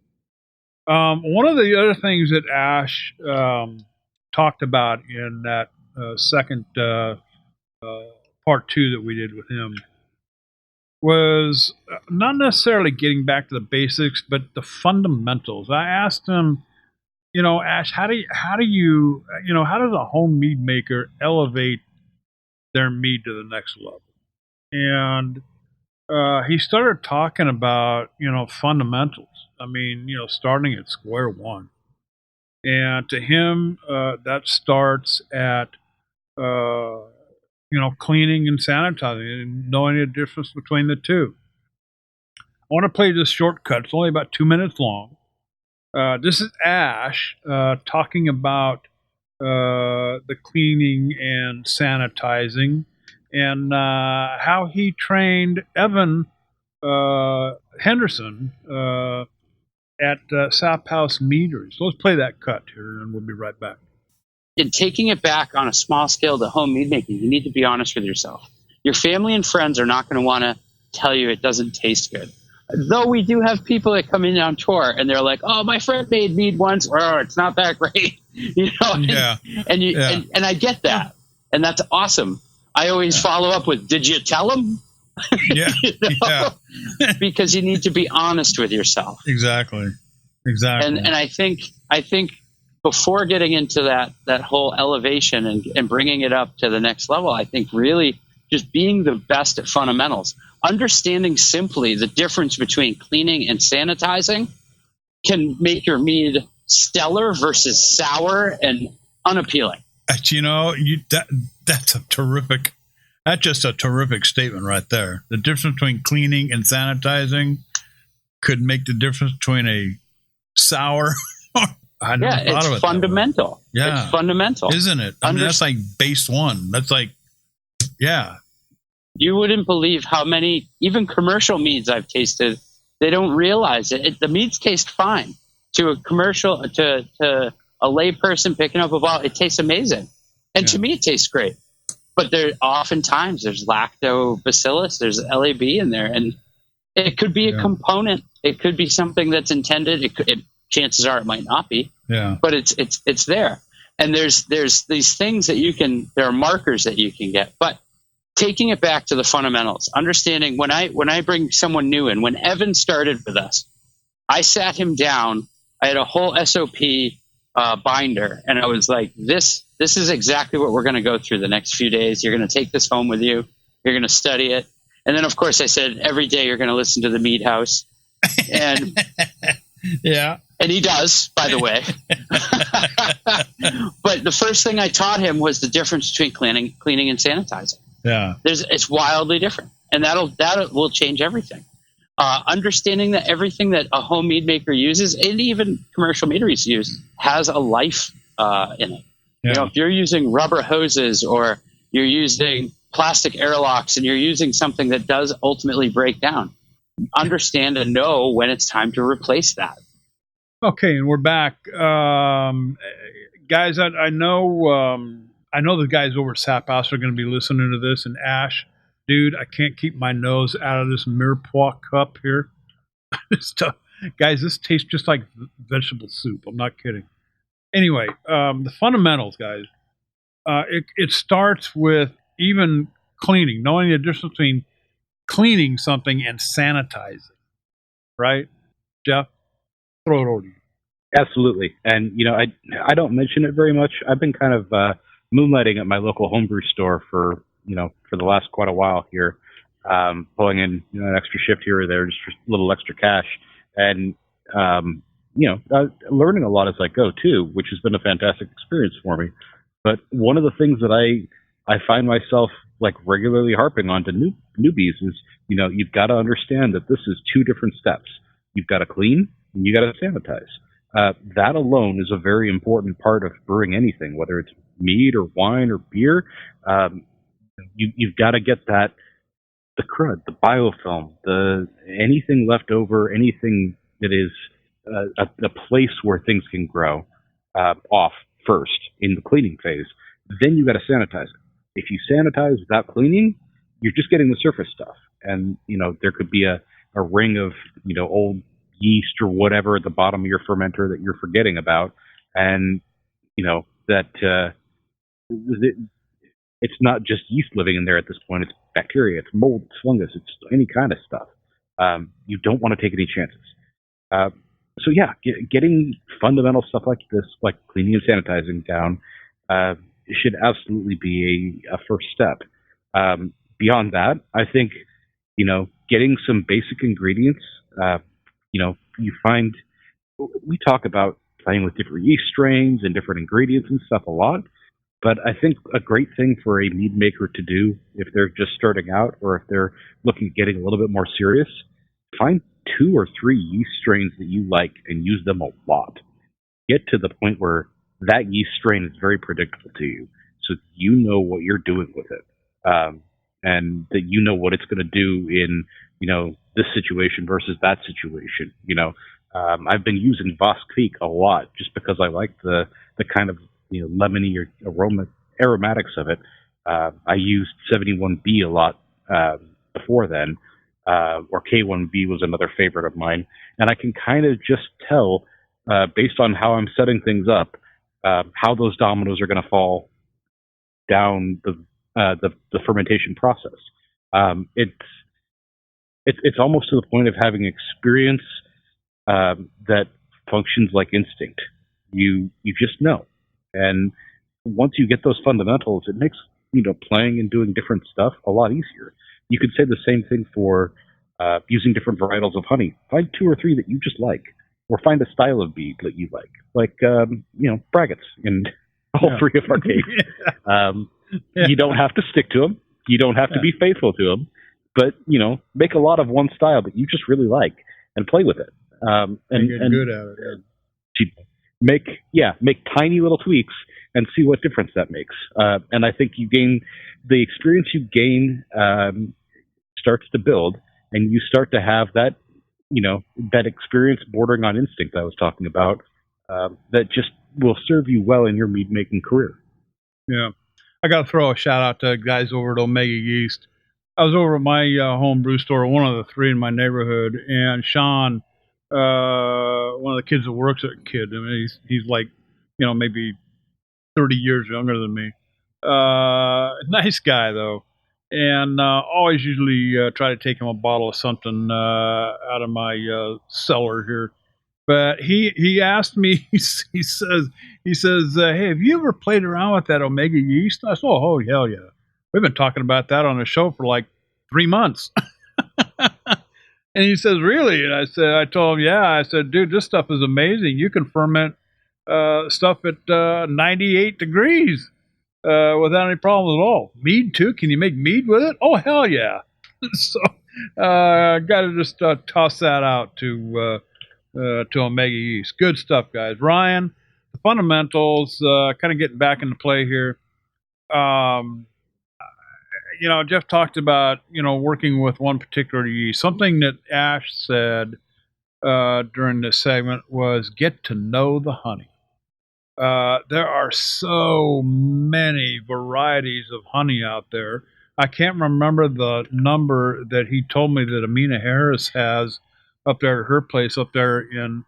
One of the other things that Ash talked about in that second part 2 that we did with him was not necessarily getting back to the basics, but the fundamentals. I asked him, Ash, how does a home mead maker elevate their mead to the next level? And he started talking about, fundamentals. I mean, starting at square one. And to him, that starts at, cleaning and sanitizing and knowing the difference between the two. I want to play this shortcut. It's only about 2 minutes long. This is Ash talking about the cleaning and sanitizing and how he trained Evan Henderson at Sap House Meadery. So let's play that cut here, and we'll be right back. In taking it back on a small scale to home mead making, you need to be honest with yourself. Your family and friends are not going to want to tell you it doesn't taste good. Though we do have people that come in on tour and they're like, "Oh, my friend made mead once. Oh, it's not that great," And I get that, and that's awesome. I always follow up with, "Did you tell them?" Yeah, Because you need to be honest with yourself. Exactly. And I think before getting into that whole elevation and bringing it up to the next level, I think really just being the best at fundamentals, understanding simply the difference between cleaning and sanitizing can make your mead stellar versus sour and unappealing. That's just a terrific statement right there. The difference between cleaning and sanitizing could make the difference between a sour. It's fundamental. Yeah, it's fundamental, isn't it? I mean, that's like base one. That's like, yeah. You wouldn't believe how many, even commercial meads I've tasted, they don't realize it. The meads taste fine to a commercial, to a lay person picking up a bottle. It tastes amazing, and to me, it tastes great. But oftentimes there's lactobacillus, there's LAB in there, and it could be a component. It could be something that's intended. Chances are it might not be. Yeah. But it's there, and there's these things that there are markers that you can get. But taking it back to the fundamentals, understanding when I bring someone new in, when Evan started with us, I sat him down. I had a whole SOP binder, and I was like, this this is exactly what we're going to go through the next few days. You're going to take this home with you. You're going to study it. And then, of course, I said, every day you're going to listen to the Mead House. And yeah. And he does, by the way. But the first thing I taught him was the difference between cleaning and sanitizing. Yeah. It's wildly different. And that will change everything. Understanding that everything that a home mead maker uses, and even commercial meaderies use, has a life in it. Yeah. You know, if you're using rubber hoses or you're using plastic airlocks and you're using something that does ultimately break down, understand and know when it's time to replace that. Okay, and we're back, guys. I know the guys over at Sap House are going to be listening to this. And Ash, dude, I can't keep my nose out of this Mirepoix cup here. Guys, this tastes just like vegetable soup. I'm not kidding. Anyway, the fundamentals, guys. It starts with even cleaning, knowing the difference between cleaning something and sanitizing. Right, Jeff? Throw it over to you. Absolutely. And, I don't mention it very much. I've been kind of moonlighting at my local homebrew store for the last quite a while here, pulling in an extra shift here or there, just for a little extra cash. And, learning a lot as I go, too, which has been a fantastic experience for me. But one of the things that I find myself like regularly harping on to newbies is, you've got to understand that this is two different steps. You've got to clean and you got to sanitize. That alone is a very important part of brewing anything, whether it's mead or wine or beer. You've got to get the crud, the biofilm, anything left over, anything that is a place where things can grow off first in the cleaning phase. Then you got to sanitize it. If you sanitize without cleaning, you're just getting the surface stuff, and there could be a ring of old yeast or whatever at the bottom of your fermenter that you're forgetting about, and it's not just yeast living in there at this point. It's bacteria, it's mold, it's fungus, it's any kind of stuff. You don't want to take any chances. So yeah, getting fundamental stuff like this, like cleaning and sanitizing down, should absolutely be a first step. Beyond that, I think getting some basic ingredients. You find we talk about playing with different yeast strains and different ingredients and stuff a lot, but I think a great thing for a mead maker to do if they're just starting out or if they're looking at getting a little bit more serious, find 2 or 3 yeast strains that you like and use them a lot. Get to the point where that yeast strain is very predictable to you, so you know what you're doing with it, and that you know what it's going to do in this situation versus that situation. I've been using Voss Creek a lot just because I like the kind of lemony or aromatics of it. I used 71B a lot before then, or K1B was another favorite of mine, and I can kind of just tell based on how I'm setting things up how those dominoes are going to fall down the fermentation process. It's almost to the point of having experience that functions like instinct. You just know, and once you get those fundamentals, it makes playing and doing different stuff a lot easier. You could say the same thing for using different varietals of honey. Find 2 or 3 that you just like, or find a style of bead that you like braggots in all 3 of our cases. You don't have to stick to them. You don't have to be faithful to them. But, make a lot of one style that you just really like and play with it. And get good at it. Make tiny little tweaks and see what difference that makes. And I think the experience you gain starts to build, and you start to have that, that experience bordering on instinct I was talking about, that just will serve you well in your mead making career. Yeah. I got to throw a shout out to guys over at Omega Yeast. I was over at my home brew store, one of the 3 in my neighborhood, and Sean, one of the kids that works at Kid, I mean, he's like, maybe 30 years younger than me. Nice guy though, and always usually try to take him a bottle of something out of my cellar here. But he asked me. He says, hey, have you ever played around with that omega yeast? I said, oh hell yeah, we've been talking about that on the show for like 3 months. And he says, really? And I told him, yeah. I said, dude, this stuff is amazing. You can ferment stuff at 98 degrees without any problems at all. Mead too? Can you make mead with it? Oh hell yeah! So got to just toss that out to omega yeast. Good stuff, guys. Ryan, the fundamentals, kind of getting back into play here. Jeff talked about, working with one particular yeast. Something that Ash said during this segment was get to know the honey. There are so many varieties of honey out there. I can't remember the number that he told me that Amina Harris has up there at her place up there in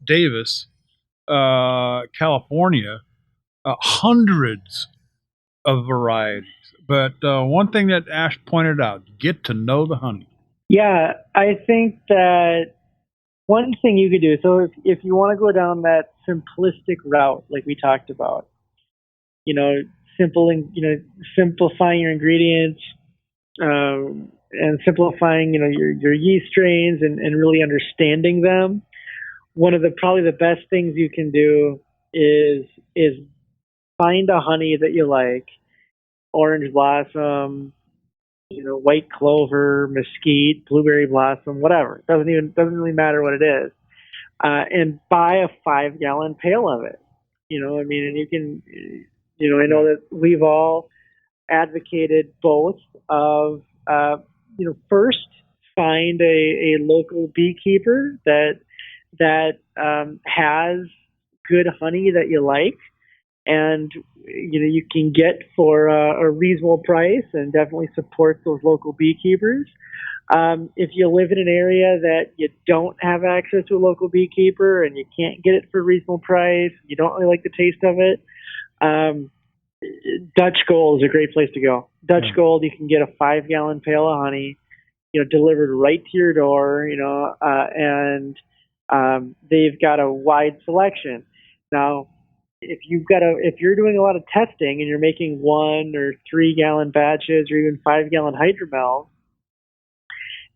Davis, California. Hundreds of varieties. But one thing that Ash pointed out, get to know the honey. Yeah, I think that one thing you could do, so if you want to go down that simplistic route, like we talked about, simplifying your ingredients, and simplifying, your yeast strains and really understanding them. One of probably the best things you can do is find a honey that you like, orange blossom, white clover, mesquite, blueberry blossom, whatever. Doesn't really matter what it is. And buy a 5-gallon pail of it. And you can, I know that we've all advocated both of, first find a local beekeeper that has good honey that you like, and you can get for a reasonable price, and definitely support those local beekeepers. If you live in an area that you don't have access to a local beekeeper and you can't get it for a reasonable price, you don't really like the taste of it, Dutch Gold is a great place to go. Dutch Gold, you can get a 5-gallon pail of honey, delivered right to your door, and they've got a wide selection. Now, if you're doing a lot of testing and you're making 1 or 3-gallon batches or even 5-gallon hydromels,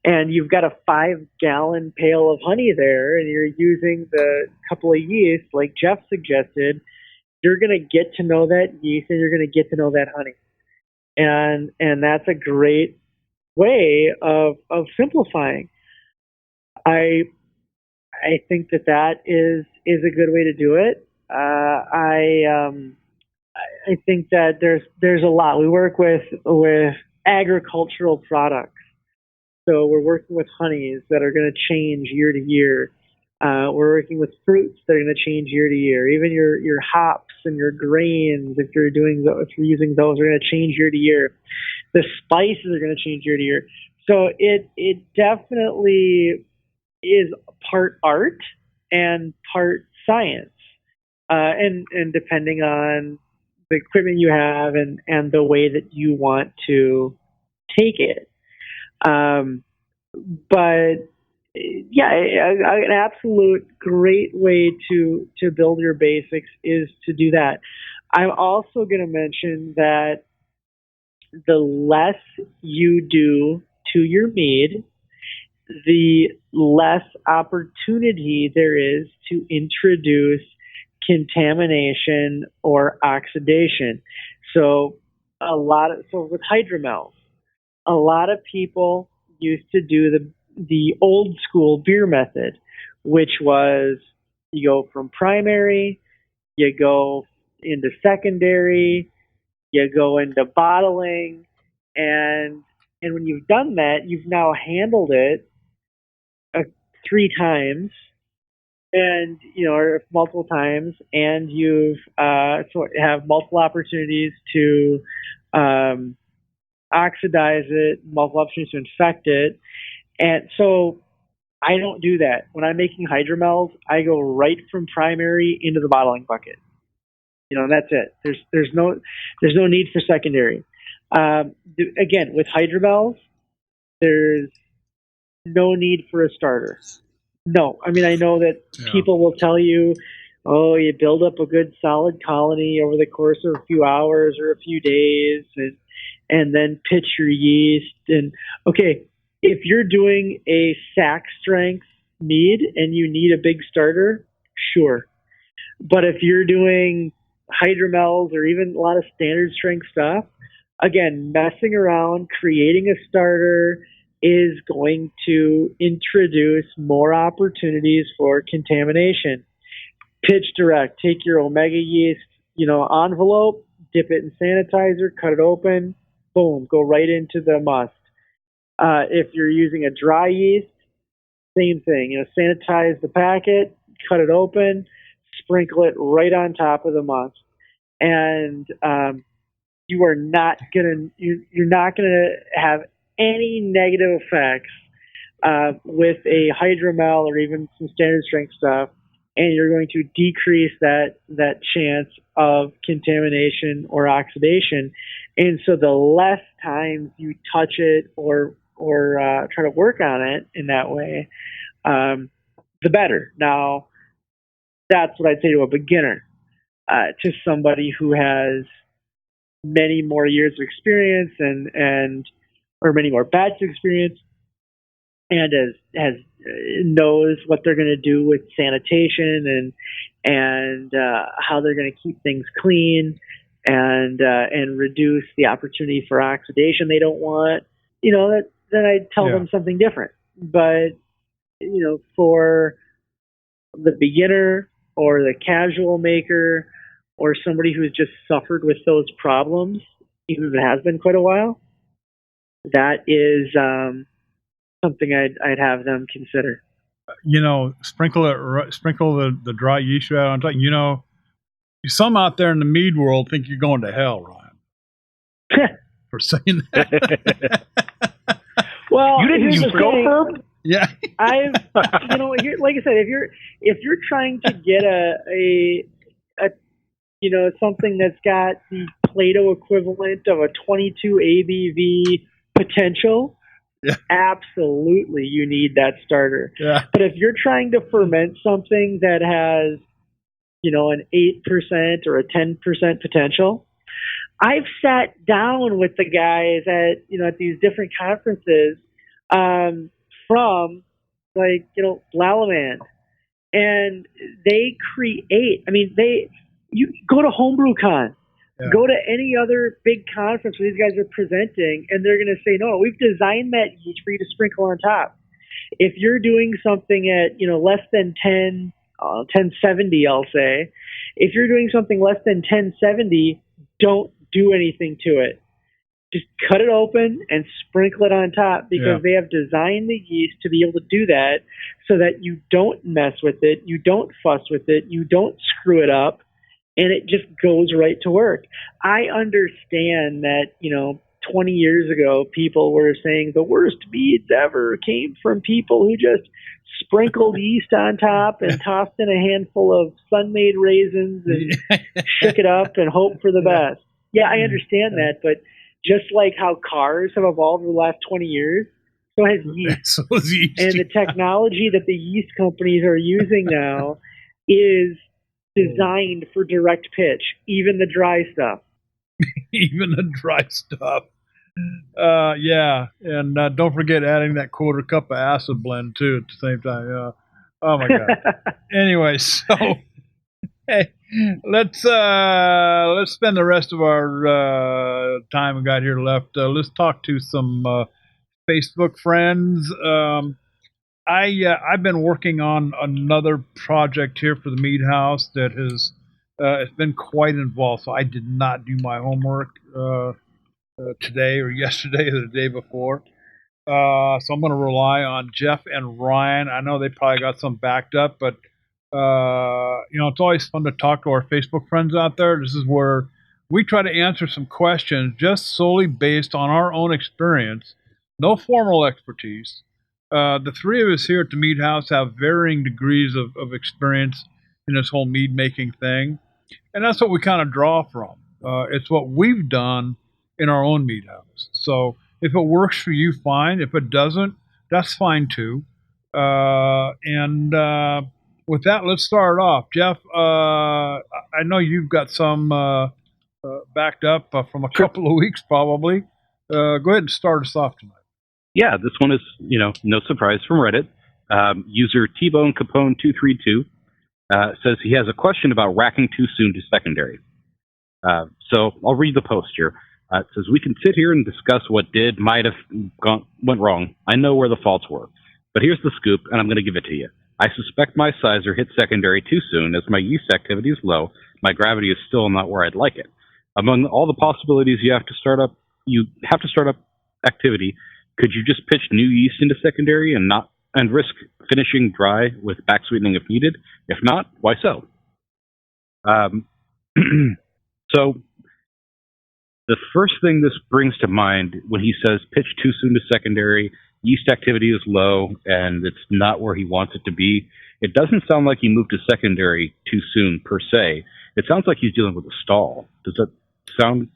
and you've got a 5-gallon pail of honey there, and you're using the couple of yeast like Jeff suggested, you're going to get to know that yeast and you're going to get to know that honey, and that's a great way of simplifying. I think that is a good way to do it. I think that there's a lot. We work with agricultural products, so we're working with honeys that are going to change year to year. We're working with fruits that are going to change year to year. Even your hops and your grains, if you're using those, are going to change year to year. The spices are going to change year to year. So it definitely is part art and part science. And depending on the equipment you have and the way that you want to take it. But yeah, an absolute great way to build your basics is to do that. I'm also going to mention that the less you do to your mead, the less opportunity there is to introduce contamination or oxidation. So with hydromels, a lot of people used to do the old school beer method, which was you go from primary, you go into secondary, you go into bottling, and when you've done that, you've now handled it 3 times, and or multiple times, and you've have multiple opportunities to oxidize it, multiple opportunities to infect it. And so I don't do that. When I'm making hydromels, I go right from primary into the bottling bucket. And that's it. There's no need for secondary. Again, with hydromels, there's no need for a starter. No, I mean, I know that people will tell you, oh, you build up a good solid colony over the course of a few hours or a few days, and then pitch your yeast. And okay, if you're doing a sack strength mead and you need a big starter, sure. But if you're doing hydromels or even a lot of standard strength stuff, again, messing around, creating a starter is going to introduce more opportunities for contamination. Pitch direct, take your omega yeast, envelope, dip it in sanitizer, cut it open, boom, go right into the must. If you're using a dry yeast, same thing. Sanitize the packet, cut it open, sprinkle it right on top of the must, and you are not you're not gonna have any negative effects with a hydromel or even some standard strength stuff, and you're going to decrease that chance of contamination or oxidation. And so the less times you touch it or try to work on it in that way, the better. Now, that's what I'd say to a beginner. To somebody who has many more years of experience or many more batches of experience, and has knows what they're going to do with sanitation and how they're going to keep things clean and reduce the opportunity for oxidation they don't want. Then I'd tell them something different. But for the beginner or the casual maker or somebody who's just suffered with those problems, even if it has been quite a while, that is something I'd have them consider. Sprinkle the dry yeast out on top. Some out there in the mead world think you're going to hell, Ryan, for saying that. Well, you didn't use Goldberg? Yeah. I've like I said, if you're trying to get a something that's got the Plato equivalent of a 22 ABV potential, absolutely you need that starter. Yeah. But if you're trying to ferment something that has an 8% or a 10% potential, I've sat down with the guys at these different conferences from Lalaman, and they create. I mean, you go to HomebrewCon, go to any other big conference where these guys are presenting, and they're going to say, no, we've designed that yeast for you to sprinkle on top. If you're doing something at less than 1070, I'll say, if you're doing something less than 1070, don't do anything to it. Just cut it open and sprinkle it on top, because they have designed the yeast to be able to do that so that you don't mess with it, you don't fuss with it, you don't screw it up, and it just goes right to work. I understand that, 20 years ago, people were saying the worst meads ever came from people who just sprinkled yeast on top and tossed in a handful of sun-made raisins and shook it up and hoped for the best. Yeah, I understand that, but just like how cars have evolved over the last 20 years, so has yeast. And the technology that the yeast companies are using now is designed for direct pitch, even the dry stuff. Even the dry stuff. And don't forget adding that quarter cup of acid blend too at the same time. Oh my God. Anyway, so hey, let's spend the rest of our time we got here left. Let's talk to some Facebook friends. I've been working on another project here for the Mead House that has it's been quite involved. So I did not do my homework today or yesterday or the day before. So I'm going to rely on Jeff and Ryan. I know they probably got some backed up, but it's always fun to talk to our Facebook friends out there. This is where we try to answer some questions just solely based on our own experience, no formal expertise. The three of us here at the Mead House have varying degrees of experience in this whole mead making thing, and that's what we kind of draw from. It's what we've done in our own Mead House. So if it works for you, fine. If it doesn't, that's fine too. And with that, let's start off. Jeff, I know you've got some backed up from a couple of weeks, probably. Go ahead and start us off tonight. Yeah, this one is, no surprise from Reddit. User T-Bone Capone 232 says he has a question about racking too soon to secondary. So I'll read the post here. It says, we can sit here and discuss what might have went wrong. I know where the faults were. But here's the scoop, and I'm going to give it to you. I suspect my sizer hit secondary too soon as my yeast activity is low. My gravity is still not where I'd like it. Among all the possibilities you have to start up activity. Could you just pitch new yeast into secondary and risk finishing dry with back sweetening if needed? If not, why so? So the first thing this brings to mind when he says pitch too soon to secondary, yeast activity is low, and it's not where he wants it to be, it doesn't sound like he moved to secondary too soon per se. It sounds like he's dealing with a stall. Does that sound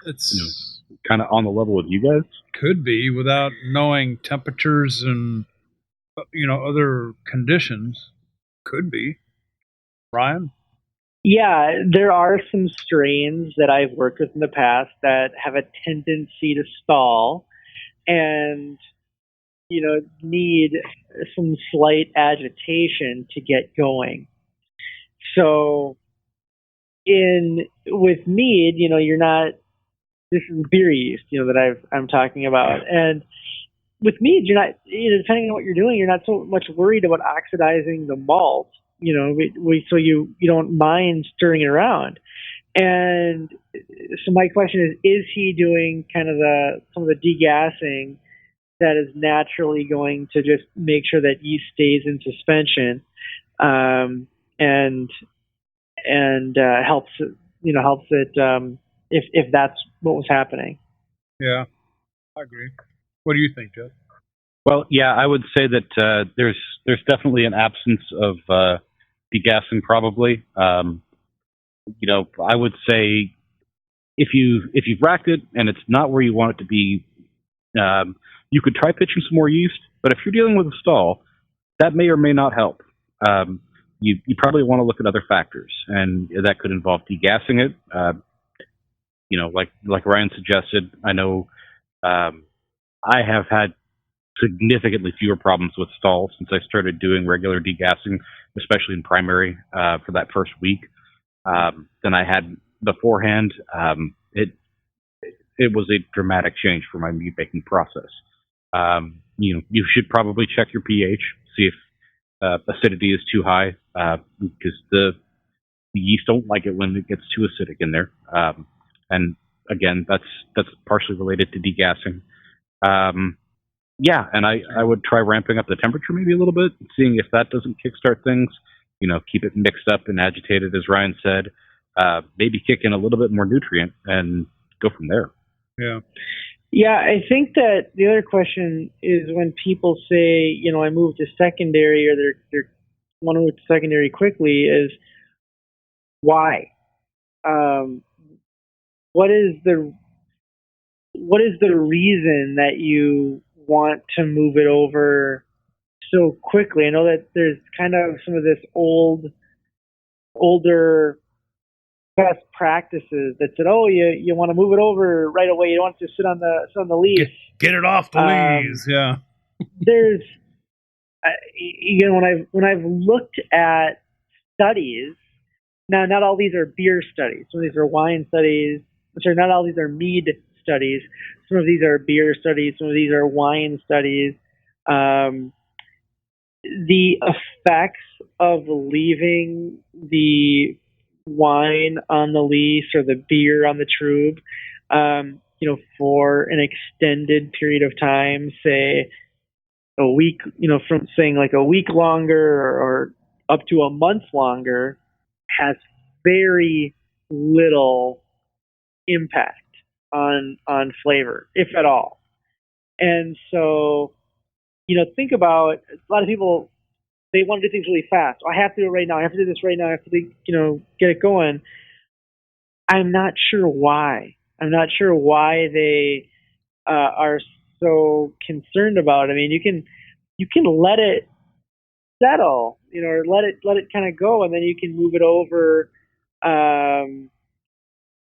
kind of on the level with you guys? Could be, without knowing temperatures and other conditions. Could be. Ryan? Yeah, there are some strains that I've worked with in the past that have a tendency to stall and, need some slight agitation to get going. So with Mead, you're not, this is beer yeast, that I'm talking about. And with Mead, you're not, depending on what you're doing, you're not so much worried about oxidizing the malt. So you don't mind stirring it around. And so my question is he doing kind of some of the degassing that is naturally going to just make sure that yeast stays in suspension, and helps it, if that's what was happening. Yeah, I agree. What do you think, Jeff? Well, yeah, I would say that there's definitely an absence of degassing, probably. I would say if you've racked it and it's not where you want it to be, you could try pitching some more yeast. But if you're dealing with a stall, that may or may not help. You probably want to look at other factors, and that could involve degassing it. Like Ryan suggested. I know I have had significantly fewer problems with stalls since I started doing regular degassing, especially in primary for that first week, than I had beforehand. It was a dramatic change for my mead making process. You should probably check your pH, see if acidity is too high, because the yeast don't like it when it gets too acidic in there. And again, that's partially related to degassing. Yeah, and I would try ramping up the temperature maybe a little bit, seeing if that doesn't kickstart things. Keep it mixed up and agitated, as Ryan said. Maybe kick in a little bit more nutrient and go from there. Yeah. Yeah, I think that the other question is when people say, I moved to secondary, or they want to move to secondary quickly, is why? What is the reason that you want to move it over so quickly? I know that there's kind of some of this older best practices that said, oh, you want to move it over right away. You don't want it to sit on the leaf. Get it off the leaves. Yeah. There's, when I've looked at studies, now not all these are beer studies. Some of these are wine studies. Sorry, not all these are mead studies. Some of these are beer studies. Some of these are wine studies. The effects of leaving the wine on the lees or the beer on the trube, for an extended period of time, say a week, from saying like a week longer or up to a month longer, has very little impact on flavor, if at all. And so, think about, a lot of people, they want to do things really fast. I have to do it right now. I have to do this right now. I have to, get it going. I'm not sure why. I'm not sure why they are so concerned about it. I mean, you can let it settle, or let it kind of go, and then you can move it over.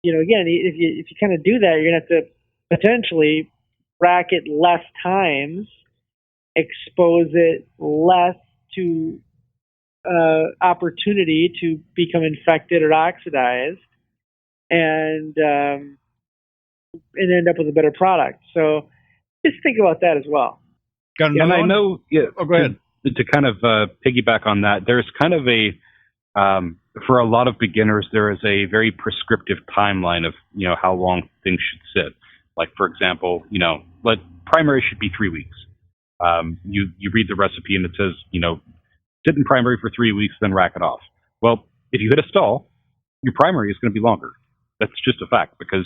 Again, if you kind of do that, you're gonna have to potentially rack it less times, expose it less to opportunity to become infected or oxidized, and end up with a better product. So just think about that as well. Got And another I one? know, Oh, go ahead. to kind of piggyback on that, there's kind of for a lot of beginners, there is a very prescriptive timeline of, how long things should sit. Like, for example, primary should be 3 weeks. You read the recipe and it says, sit in primary for 3 weeks, then rack it off. Well, if you hit a stall, your primary is going to be longer. That's just a fact because,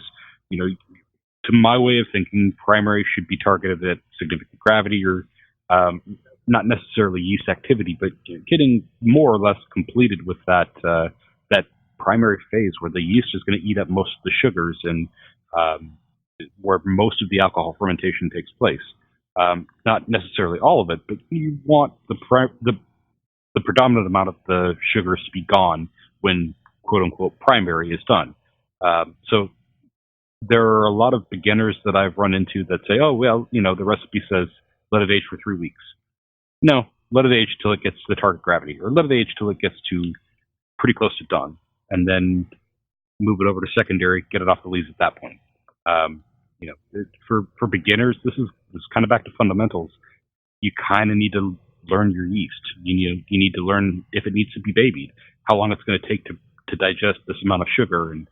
to my way of thinking, primary should be targeted at significant gravity or not necessarily yeast activity, but getting more or less completed with that primary phase where the yeast is going to eat up most of the sugars and where most of the alcohol fermentation takes place. Not necessarily all of it, but you want the predominant amount of the sugars to be gone when quote unquote primary is done. So there are a lot of beginners that I've run into that say, oh, well, the recipe says let it age for 3 weeks. No, let it age till it gets to the target gravity, or let it age till it gets to pretty close to done, and then move it over to secondary, get it off the lees at that point. For beginners, this is kind of back to fundamentals. You kind of need to learn your yeast. You need to learn if it needs to be babied, how long it's going to take to digest this amount of sugar, and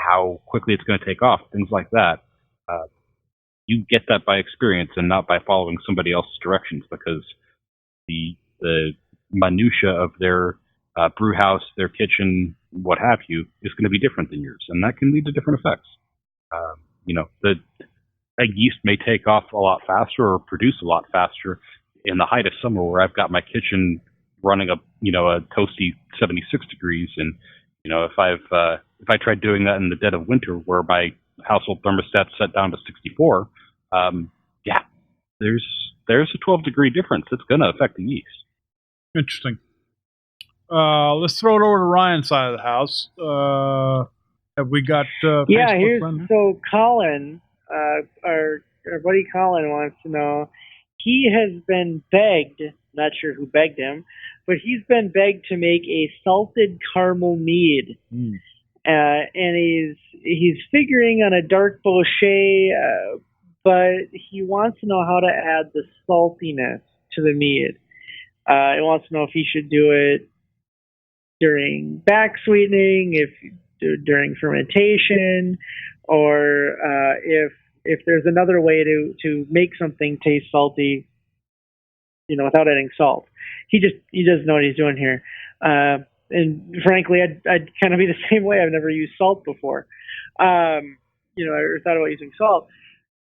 how quickly it's going to take off, things like that. You get that by experience and not by following somebody else's directions, because the minutia of their brew house, their kitchen, what have you, is going to be different than yours, and that can lead to different effects. A yeast may take off a lot faster or produce a lot faster in the height of summer, where I've got my kitchen running a toasty 76 degrees, and if I tried doing that in the dead of winter, where my household thermostat set down to 64, there's a 12-degree difference. It's going to affect the yeast. Interesting. Let's throw it over to Ryan's side of the house. Have we got Facebook? So Colin, our buddy Colin wants to know. He has been begged, not sure who begged him, but he's been begged to make a salted caramel mead. And he's figuring on a dark bochet, but he wants to know how to add the saltiness to the mead. He wants to know if he should do it during back sweetening, during fermentation, or if there's another way to make something taste salty, without adding salt. He doesn't know what he's doing here. And frankly, I'd kind of be the same way. I've never used salt before, or thought about using salt.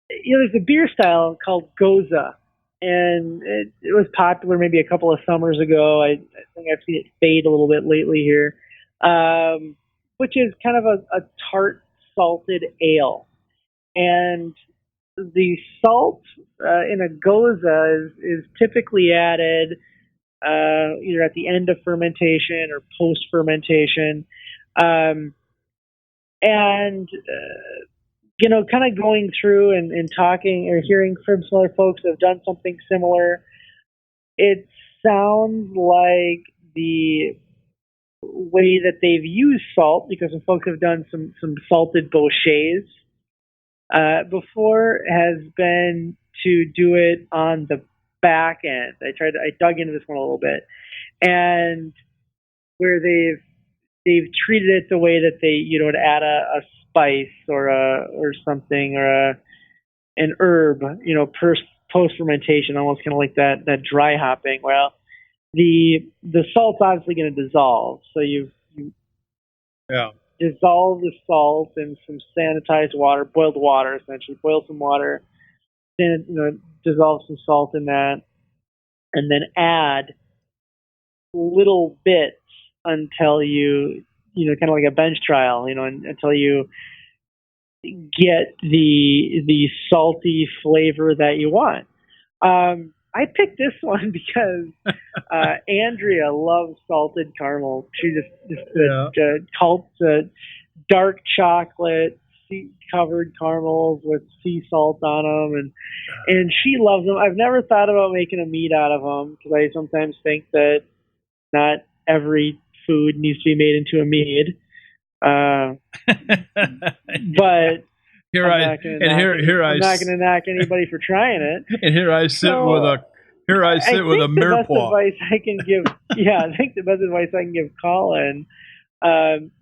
There's a beer style called Goza, and it was popular maybe a couple of summers ago. I think I've seen it fade a little bit lately here, which is kind of a tart salted ale. And the salt in a Goza is typically added either at the end of fermentation or post fermentation, and kind of going through and talking or hearing from some other folks that have done something similar. It sounds like the way that they've used salt, because some folks have done some salted bocets before, has been to do it on the back end. I dug into this one a little bit, and where they've treated it the way that they would add a spice or something, or an herb, post fermentation, almost kind of like that dry hopping. Well, the salt's obviously going to dissolve, so you dissolve the salt in some sanitized water, boiled water essentially. Boil some water, then dissolve some salt in that, and then add little bits until you kind of like a bench trial, until you get the salty flavor that you want. I picked this one because Andrea loves salted caramel. She cults dark chocolate covered caramels with sea salt on them, and she loves them. I've never thought about making a mead out of them because I sometimes think that not every food needs to be made into a mead. But I'm not going to knock anybody for trying it. And here I sit with a mirepoix. I think the best advice I can give Colin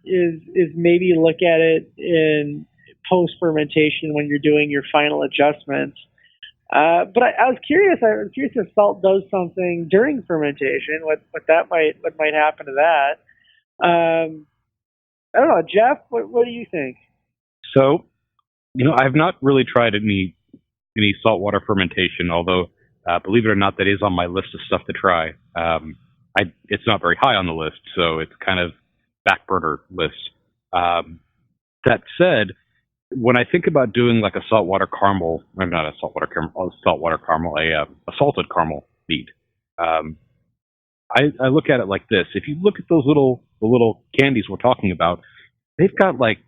is maybe look at it in post fermentation when you're doing your final adjustments. But I was curious. I was curious if salt does something during fermentation. What might happen to that? I don't know, Jeff. What do you think? So, I've not really tried any saltwater fermentation. Although, believe it or not, that is on my list of stuff to try. It's not very high on the list, so it's kind of back burner list. That said, when I think about doing like a saltwater caramel, or not a saltwater caramel, a salted caramel mead, I look at it like this. If you look at the little candies we're talking about, they've got like,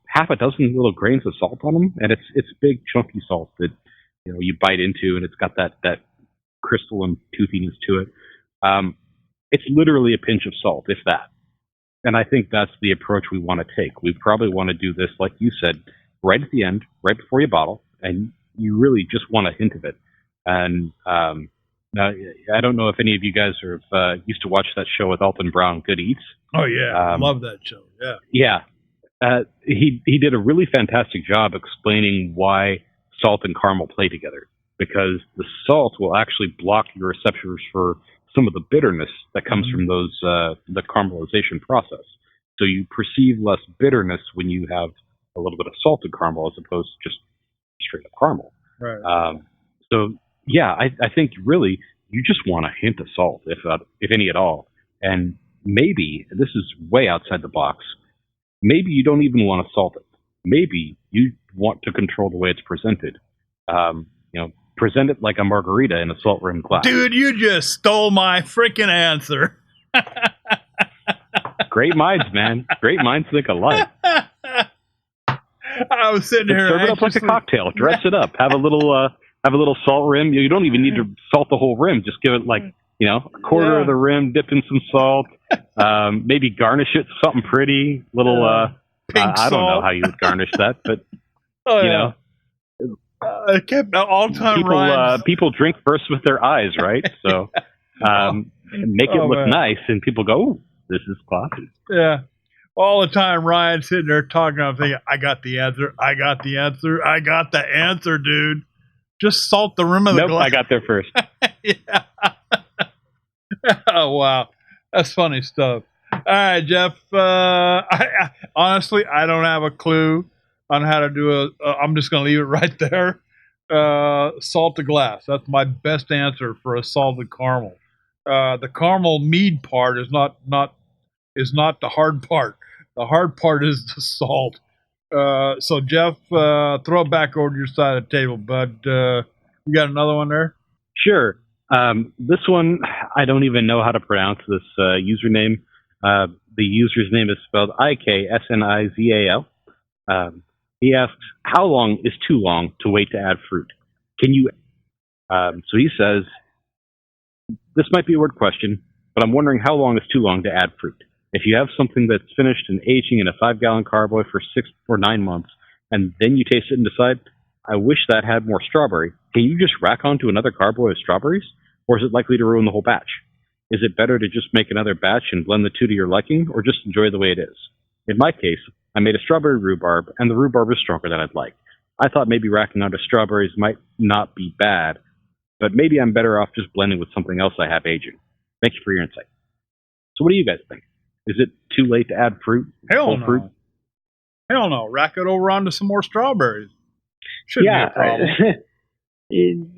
half a dozen little grains of salt on them, and it's big chunky salt that you bite into, and it's got that crystalline toothiness to it. It's literally a pinch of salt, if that. And I think that's the approach we want to take. We probably want to do this, like you said, right at the end, right before you bottle, and you really just want a hint of it. And now, I don't know if any of you guys used to watch that show with Alton Brown, Good Eats. Oh yeah, love that show. Yeah. He did a really fantastic job explaining why salt and caramel play together, because the salt will actually block your receptors for some of the bitterness that comes from the caramelization process. So you perceive less bitterness when you have a little bit of salted caramel as opposed to just straight up caramel. Right. So yeah, I think really you just want a hint of salt, if any at all. And maybe, this is way outside the box, maybe you don't even want to salt it. Maybe you want to control the way it's presented. Present it like a margarita in a salt-rimmed glass. Dude, you just stole my freaking answer. Great minds, man. Great minds think alike. I was sitting here. Serve it up like a cocktail. Dress it up. Have a little salt rim. You don't even need to salt the whole rim. Just give it like a quarter of the rim, dip in some salt. Maybe garnish it something pretty. Little. Pink I don't know salt. how you would garnish that, but it kept all-time rhymes. People drink first with their eyes, right? So make it look nice, and people go, "Ooh, this is classy." Yeah. All the time, Ryan sitting there talking, I'm thinking, I got the answer. I got the answer, dude. Just salt the rim of the glass. I got there first. Yeah. Oh, wow. That's funny stuff. All right, Jeff. Honestly, I don't have a clue on how to do I'm just going to leave it right there. Salt the glass. That's my best answer for a salted caramel. The caramel mead part is not the hard part. The hard part is the salt. So Jeff, throw it back over to your side of the table, bud. You got another one there? Sure. This one, I don't even know how to pronounce this username. The user's name is spelled IKSNIZAL. He asks, how long is too long to wait to add fruit? Can you... So he says, this might be a word question, but I'm wondering how long is too long to add fruit? If you have something that's finished and aging in a 5-gallon carboy for 6 or 9 months, and then you taste it and decide, I wish that had more strawberry, can you just rack onto another carboy of strawberries? Or is it likely to ruin the whole batch? Is it better to just make another batch and blend the two to your liking, or just enjoy the way it is? In my case, I made a strawberry rhubarb, and the rhubarb is stronger than I'd like. I thought maybe racking onto strawberries might not be bad, but maybe I'm better off just blending with something else I have aging. Thank you for your insight. So what do you guys think? Is it too late to add fruit? Hell no. Fruit? Hell no. Rack it over onto some more strawberries. Shouldn't be a problem.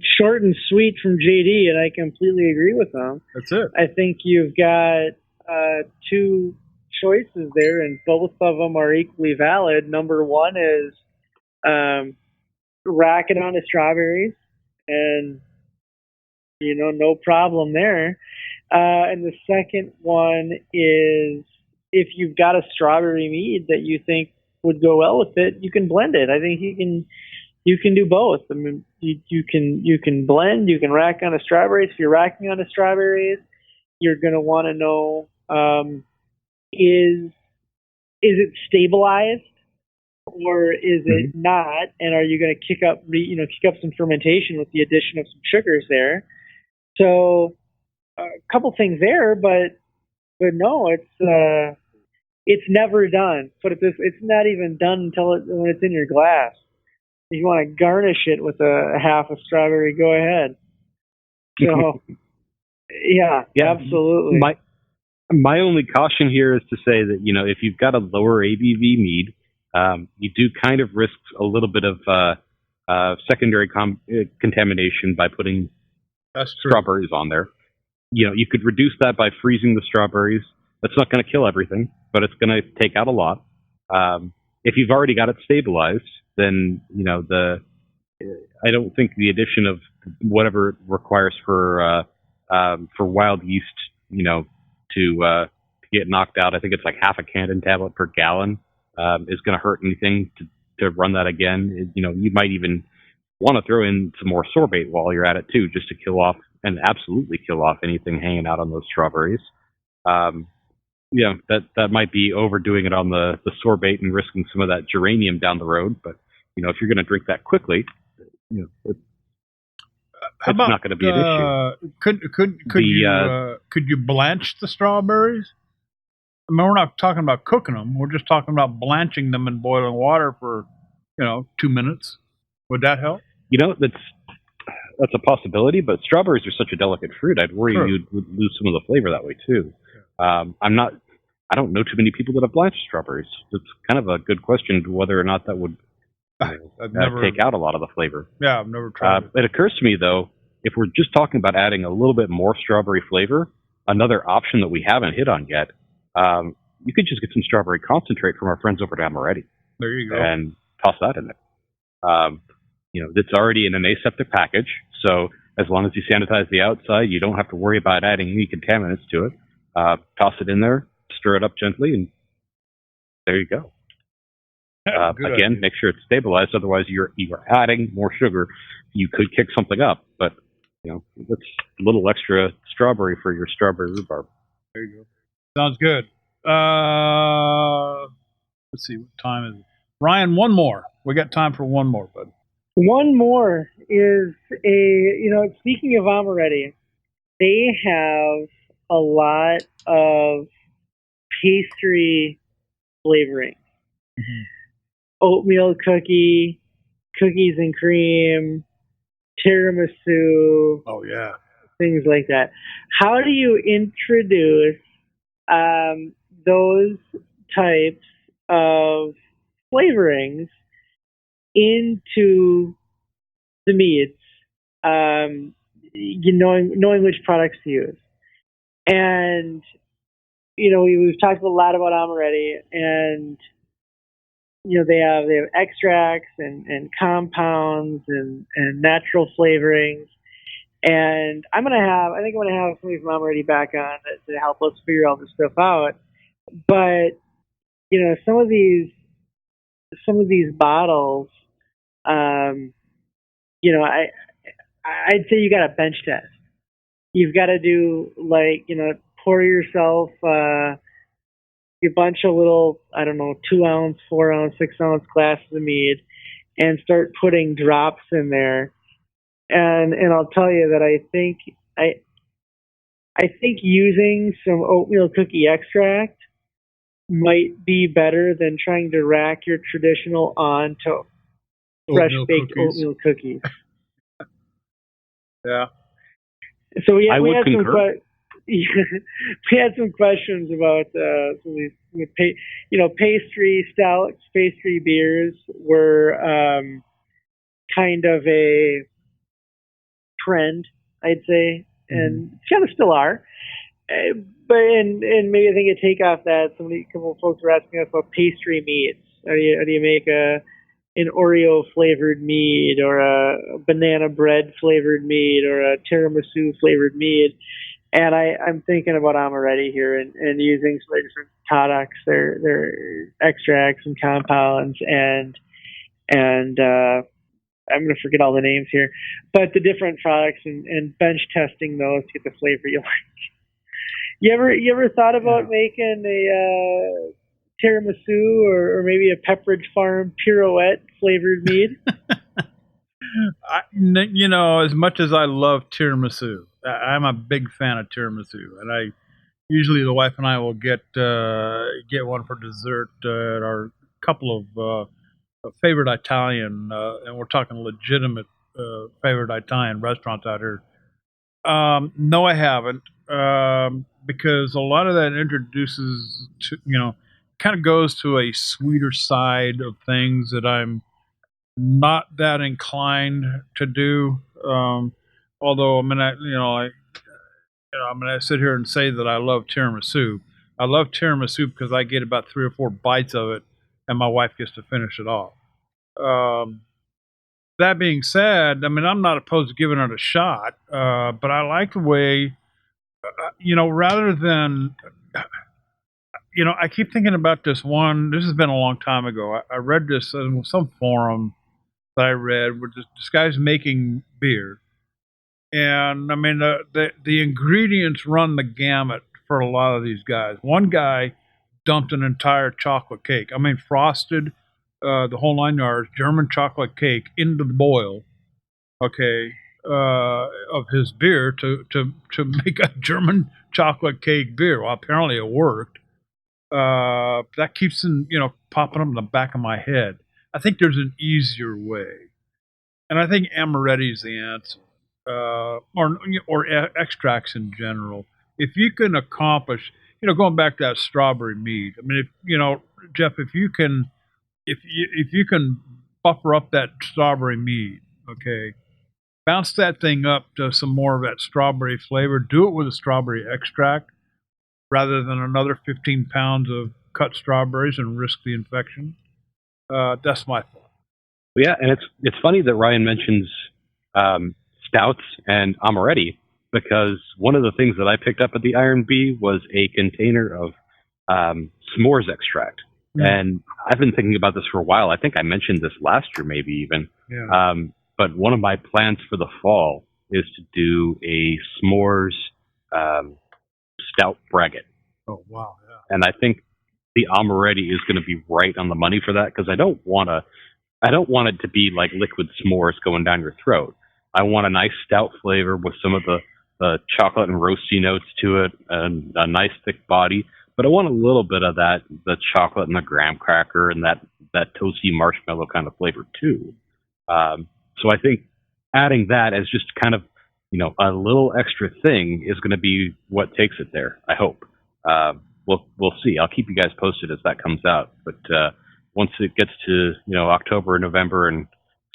Short and sweet from JD, and I completely agree with them. That's it. I think you've got two choices there, and both of them are equally valid. Number one is rack it onto strawberries and no problem there. And the second one is if you've got a strawberry mead that you think would go well with it, you can blend it. I think you can do both. I mean, you can blend, you can rack on the strawberries. If you're racking on the strawberries, you're going to want to know is it stabilized or is it not? And are you going to kick up some fermentation with the addition of some sugars there? So a couple things there, but no, it's never done. But it's not even done when it's in your glass. If you want to garnish it with a half a strawberry, go ahead. So yeah, absolutely. My only caution here is to say that if you've got a lower ABV mead, you do kind of risk a little bit of secondary contamination by putting strawberries on there. You could reduce that by freezing the strawberries. That's not going to kill everything, but it's going to take out a lot. If you've already got it stabilized, then I don't think the addition of whatever it requires for wild yeast, to get knocked out. I think it's like half a Candon tablet per gallon is going to hurt anything to run that again. You might even want to throw in some more sorbate while you're at it too, just to kill off and absolutely kill off anything hanging out on those strawberries. That might be overdoing it on the sorbate and risking some of that geranium down the road. But if you're going to drink that quickly, it's not going to be an issue. Could you blanch the strawberries? I mean, we're not talking about cooking them. We're just talking about blanching them in boiling water for 2 minutes. Would that help? That's a possibility, but strawberries are such a delicate fruit. I'd worry you would lose some of the flavor that way too. I don't know too many people that have blanched strawberries. It's kind of a good question whether or not that would take out a lot of the flavor. Yeah, I've never tried it. It occurs to me, though, if we're just talking about adding a little bit more strawberry flavor, another option that we haven't hit on yet, you could just get some strawberry concentrate from our friends over at Amaretti. There you go. And toss that in there. It's already in an aseptic package, so as long as you sanitize the outside, you don't have to worry about adding any contaminants to it. Toss it in there, stir it up gently, and there you go. Again, make sure it's stabilized. Otherwise, you're adding more sugar. You could kick something up, but that's a little extra strawberry for your strawberry rhubarb. There you go. Sounds good. Let's see, what time is it? Ryan, one more. We got time for one more, bud. One more is speaking of Amaretti, they have a lot of pastry flavoring. Mm-hmm. Oatmeal cookie, cookies and cream, tiramisu. Oh, yeah. Things like that. How do you introduce those types of flavorings into the meads, knowing which products to use? And, we've talked a lot about Amaretti, and they have extracts and compounds and natural flavorings. And I think I'm gonna have somebody from Amaretti back on to help us figure all this stuff out. But some of these bottles, I'd say you got to bench test. You've got to do pour yourself your bunch of little, 2 ounce, 4 ounce, 6 ounce glasses of mead and start putting drops in there. And I'll tell you that I think using some oatmeal cookie extract might be better than trying to rack your traditional onto fresh baked oatmeal cookies. Yeah. So we had some questions about some of these, pastry stouts, pastry beers were kind of a trend, I'd say, and kind of still are. But maybe I think a take off that a couple of folks were asking us about pastry meats. How do you make a an Oreo flavored mead, or a banana bread flavored mead, or a tiramisu flavored mead. And I'm thinking about Amaretti here, and using some of the different products, their extracts and compounds, and I'm going to forget all the names here, but the different products, and bench testing those to get the flavor you like. You ever thought about making a tiramisu or maybe a Pepperidge Farm pirouette flavored mead? As much as I love tiramisu, I'm a big fan of tiramisu, and usually the wife and I will get one for dessert at our couple of favorite Italian, and we're talking legitimate favorite Italian restaurants out here. No, I haven't, because a lot of that introduces to, kind of goes to a sweeter side of things that I'm not that inclined to do. Although, I'm gonna sit here and say that I love tiramisu. I love tiramisu because I get about 3 or 4 bites of it, and my wife gets to finish it off. That being said, I'm not opposed to giving it a shot, but I like the way, rather than, I keep thinking about this one. This has been a long time ago. I read this in some forum that I read where this guy's making beer. And the ingredients run the gamut for a lot of these guys. One guy dumped an entire chocolate cake. Frosted, the whole 9 yards, German chocolate cake into the boil, of his beer to make a German chocolate cake beer. Well, apparently it worked. That keeps popping up in the back of my head. I think there's an easier way, and I think Amaretti's the answer. Or extracts in general. If you can accomplish, going back to that strawberry mead. Jeff, if you can buffer up that strawberry mead, bounce that thing up to some more of that strawberry flavor. Do it with a strawberry extract rather than another 15 pounds of cut strawberries and risk the infection. That's my thought. Yeah, and it's funny that Ryan mentions stouts and Amaretti, because one of the things that I picked up at the Iron Bee was a container of s'mores extract. And I've been thinking about this for a while. I think I mentioned this last year, maybe even. Yeah. But one of my plans for the fall is to do a s'mores stout braggot. Oh, wow. Yeah. And I think the Amaretti is going to be right on the money for that, because I don't want it to be like liquid s'mores going down your throat. I want a nice stout flavor with some of the chocolate and roasty notes to it, and a nice thick body. But I want a little bit of the chocolate and the graham cracker and that toasty marshmallow kind of flavor too. So I think adding that as just kind of, a little extra thing is going to be what takes it there, I hope. We'll see. I'll keep you guys posted as that comes out. But once it gets to, October, November, and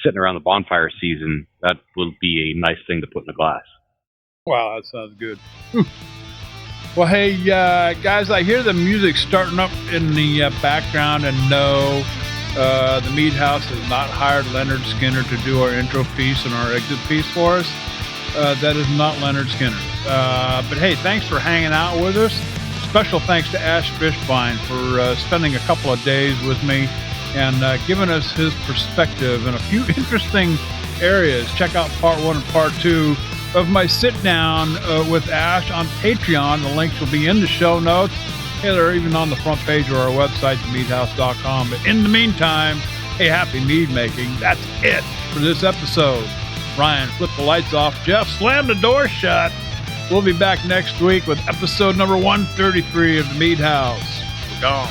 sitting around the bonfire season, that will be a nice thing to put in a glass. Wow, that sounds good. Well, hey, guys, I hear the music starting up in the background, and no, the Mead House has not hired Leonard Skinner to do our intro piece and our exit piece for us. That is not Leonard Skinner. But hey, thanks for hanging out with us. Special thanks to Ash Fishbein for spending a couple of days with me and giving us his perspective in a few interesting areas. Check out part 1 and part 2 of my sit down with Ash on Patreon. The links will be in the show notes. Hey, they're even on the front page of our website, themeadhouse.com. But in the meantime, hey, happy mead making. That's it for this episode. Ryan, flip the lights off. Jeff, slam the door shut. We'll be back next week with episode number 133 of the Mead House. We're gone.